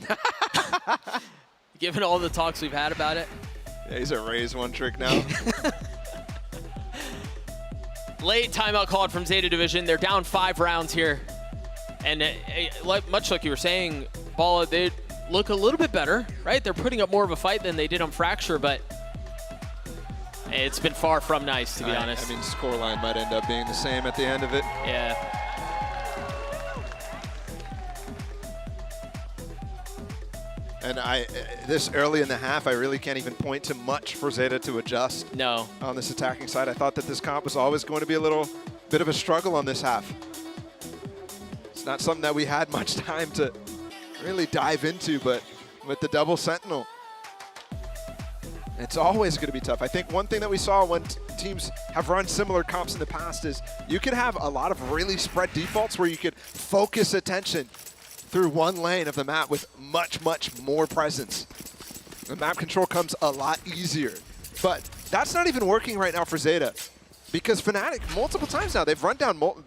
Given all the talks we've had about it. Yeah, he's a Raze one trick now. Late timeout called from ZETA Division. They're down 5 rounds here. And much like you were saying, Bala, they look a little bit better, right? They're putting up more of a fight than they did on Fracture, but it's been far from nice, to be honest. I mean, scoreline might end up being the same at the end of it. Yeah. And this early in the half, I really can't even point to much for ZETA to adjust. No. On this attacking side, I thought that this comp was always going to be a little bit of a struggle on this half. It's not something that we had much time to really dive into, but with the double Sentinel, it's always going to be tough. I think one thing that we saw when teams have run similar comps in the past is you can have a lot of really spread defaults where you could focus attention through one lane of the map with much, much more presence. The map control comes a lot easier. But that's not even working right now for ZETA, because Fnatic multiple times now, they've run down mid,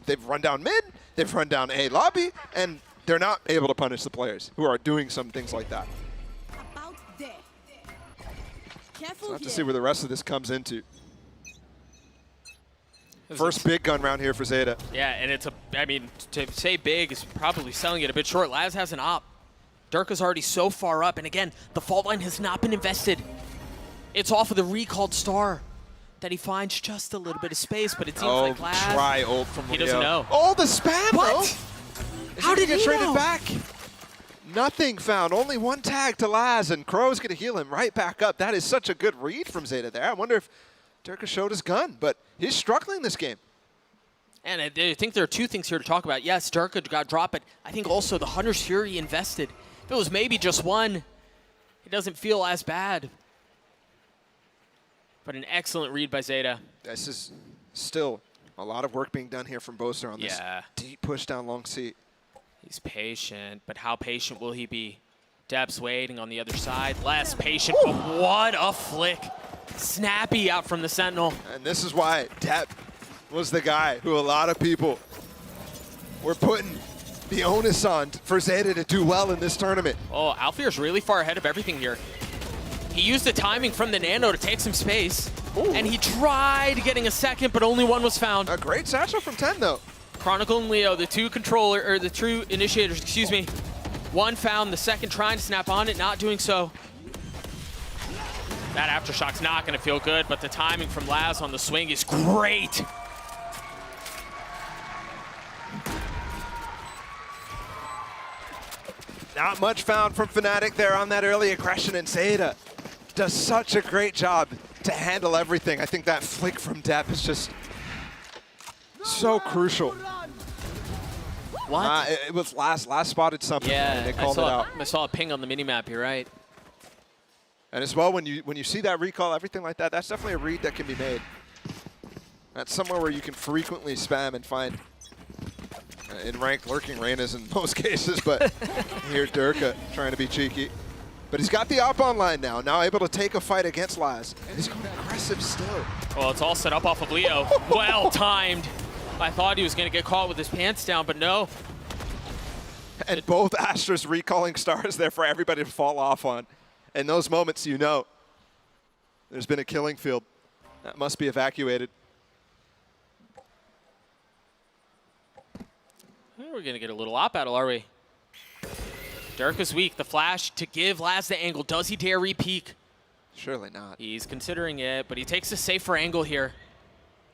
they've run down A lobby, and they're not able to punish the players who are doing some things like that. About there. Careful So we'll have to here. see where the rest of this comes into. First big gun round here for ZETA. Yeah, and I mean, to say big is probably selling it a bit short. Laz has an op. Durka's already so far up, and again, the fault line has not been invested. It's off of the recalled star that he finds just a little bit of space, but it seems like Laz, try ult from Leo. he doesn't know. Oh, the spam, What? though! How did get he traded know? back? Nothing found. Only one tag to Laz, and Crow's going to heal him right back up. That is such a good read from ZETA there. I wonder if Durka showed his gun, but he's struggling this game. And I think there are 2 things here to talk about. Yes, Durka got dropped, but I think also the Hunter's Fury invested. If it was maybe just one, it doesn't feel as bad. But an excellent read by ZETA. This is still a lot of work being done here from Boaster on this deep push down long C. He's patient, but how patient will he be? Depp's waiting on the other side. Less patient, but what a flick. Snappy out from the Sentinel. And this is why Depp was the guy who a lot of people were putting the onus on for ZETA to do well in this tournament. Oh, Alfear's really far ahead of everything here. He used the timing from the Nano to take some space, and he tried getting a second, but only one was found. A great satchel from 10, though. Chronicle and Leo, the two initiators, excuse me. One found, the second trying to snap on it, not doing so. That aftershock's not gonna feel good, but the timing from Laz on the swing is great. Not much found from Fnatic there on that early aggression, and ZETA does such a great job to handle everything. I think that flick from Depp is just so crucial. What? It was last spotted something, and they called it out. I saw a ping on the minimap, you're right. And as well, when you see that recall, everything like that, that's definitely a read that can be made. That's somewhere where you can frequently spam and find in ranked lurking Reynas in most cases, but here Durka trying to be cheeky. But he's got the op online now able to take a fight against Laz. And he's going aggressive still. Well, it's all set up off of Leo. Well timed. I thought he was going to get caught with his pants down, but no. And both Astra's recalling stars there for everybody to fall off on. In those moments, you know there's been a killing field that must be evacuated. We're going to get a little op battle, are we? Durka's weak. The flash to give Laz the angle. Does he dare re-peek? Surely not. He's considering it, but he takes a safer angle here.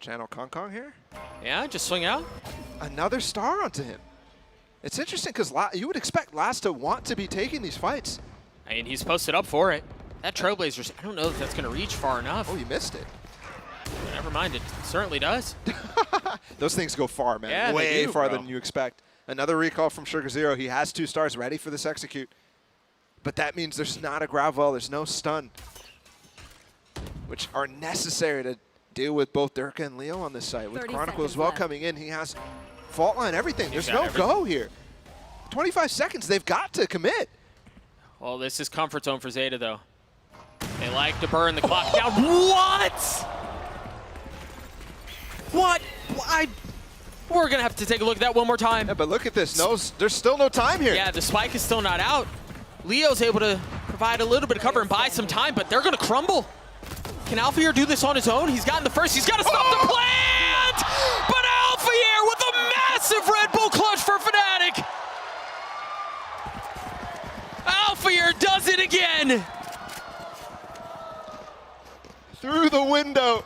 Channel Kong here? Yeah, just swing out. Another star onto him. It's interesting because you would expect Laz to want to be taking these fights. I mean, he's posted up for it. That Trailblazers, I don't know if that's going to reach far enough. Oh, you missed it. Never mind, it certainly does. Those things go far, man. Yeah, way do, farther bro. than you expect. Another recall from Sugar Zero. He has 2 stars ready for this execute. But that means there's not a grab wall, there's no stun, which are necessary to deal with both Durka and Leo on this site. With 30 Chronicle as seconds well left. coming in, he has fault line, everything. There's got no everything. go here. 25 seconds, they've got to commit. Well, this is comfort zone for ZETA, though. They like to burn the clock down. What? What? We're going to have to take a look at that one more time. Yeah, but look at this. No, there's still no time here. Yeah, the spike is still not out. Leo's able to provide a little bit of cover and buy some time, but they're going to crumble. Can Alfear do this on his own? He's gotten the first. He's got to stop the plant! But Alfear with a massive Red Bull clutch for Fnatic. Alfear does it again. Through the window.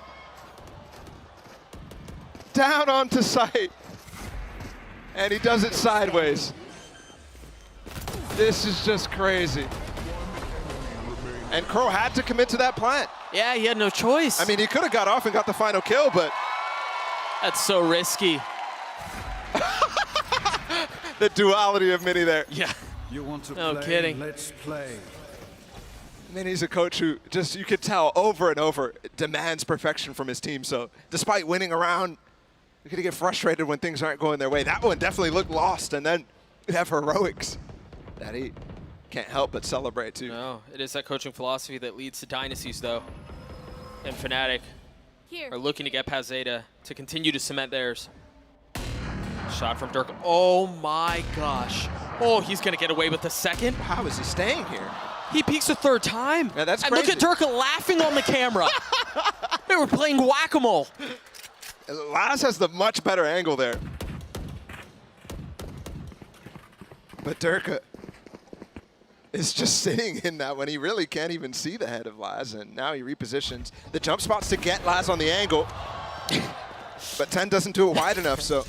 Down onto site. And he does it sideways. This is just crazy. And Crow had to commit to that plant. Yeah, he had no choice. I mean, he could have got off and got the final kill, but That's so risky. the duality of Mini there. Yeah. You want to No play? kidding. Let's play. Mini's a coach who just, you could tell over and over, demands perfection from his team. So despite winning a round, you're going to get frustrated when things aren't going their way. That one definitely looked lost, and then you have heroics that he can't help but celebrate too. No, it is that coaching philosophy that leads to dynasties, though. And Fnatic Here. are looking to get past ZETA to continue to cement theirs. Shot from Dirk. Oh my gosh. Oh, he's going to get away with the second. How is he staying here? He peeks a third time. Yeah, that's and look at crazy. Durka laughing on the camera. They were playing whack-a-mole. Laz has the much better angle there. But Durka is just sitting in that when he really can't even see the head of Laz, and now he repositions the jump spots to get Laz on the angle. But 10 doesn't do it wide enough, so.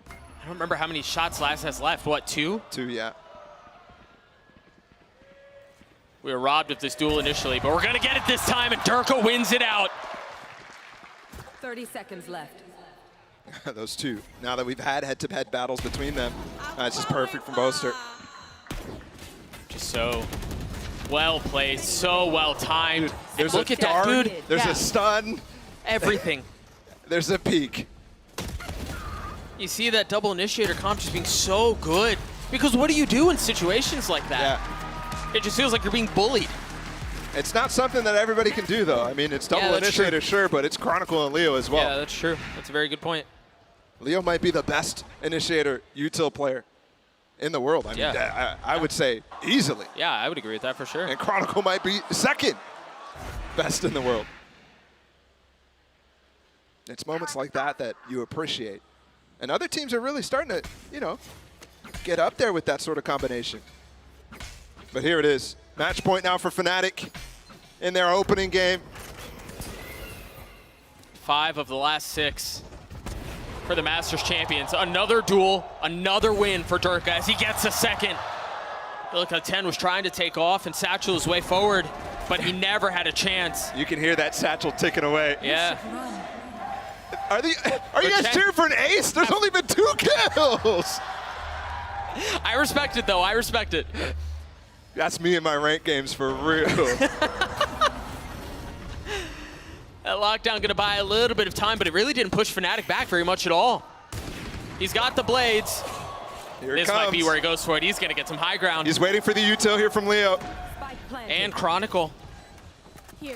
I don't remember how many shots Laz has left. What, 2? 2, yeah. We were robbed of this duel initially, but we're going to get it this time, and Durka wins it out. 30 seconds left. Those two. Now that we've had head-to-head battles between them, it's just perfect from Boaster. Just so well played, so well timed. There's Look a at that, dart, dude. there's Yeah, a stun, everything. there's a peek. You see that double initiator comp just being so good. Because what do you do in situations like that? Yeah. It just feels like you're being bullied. It's not something that everybody can do, though. I mean, it's double that's true. initiator, sure, but it's Chronicle and Leo as well. Yeah, that's true. That's a very good point. Leo might be the best initiator util player in the world. I mean, Yeah. I would say easily. Yeah, I would agree with that for sure. And Chronicle might be second best in the world. It's moments like that that you appreciate. And other teams are really starting to, you know, get up there with that sort of combination. But here it is. Match point now for Fnatic in their opening game. 5 of the last 6 for the Masters champions. Another duel, another win for Durka as he gets a second. Look, 10 was trying to take off and Satchel his way forward, but he never had a chance. You can hear that Satchel ticking away. Yeah. Are you guys cheering for an ace? There's only been 2 kills. I respect it, though. I respect it. That's me in my rank games for real. That lockdown going to buy a little bit of time, but it really didn't push Fnatic back very much at all. He's got the blades. Here it This comes. might be where he goes for it. He's going to get some high ground. He's waiting for the util here from Leo. Spike planted. And Chronicle. Here.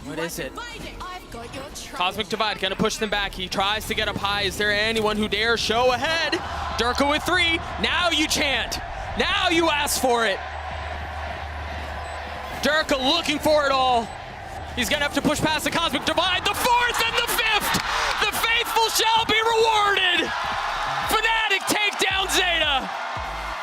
What is it? I've got your trail. Cosmic Divide going to push them back. He tries to get up high. Is there anyone who dares show ahead? Durka with 3. Now you chant. Now you ask for it. Durka looking for it all. He's going to have to push past the Cosmic Divide. The 4th and the 5th.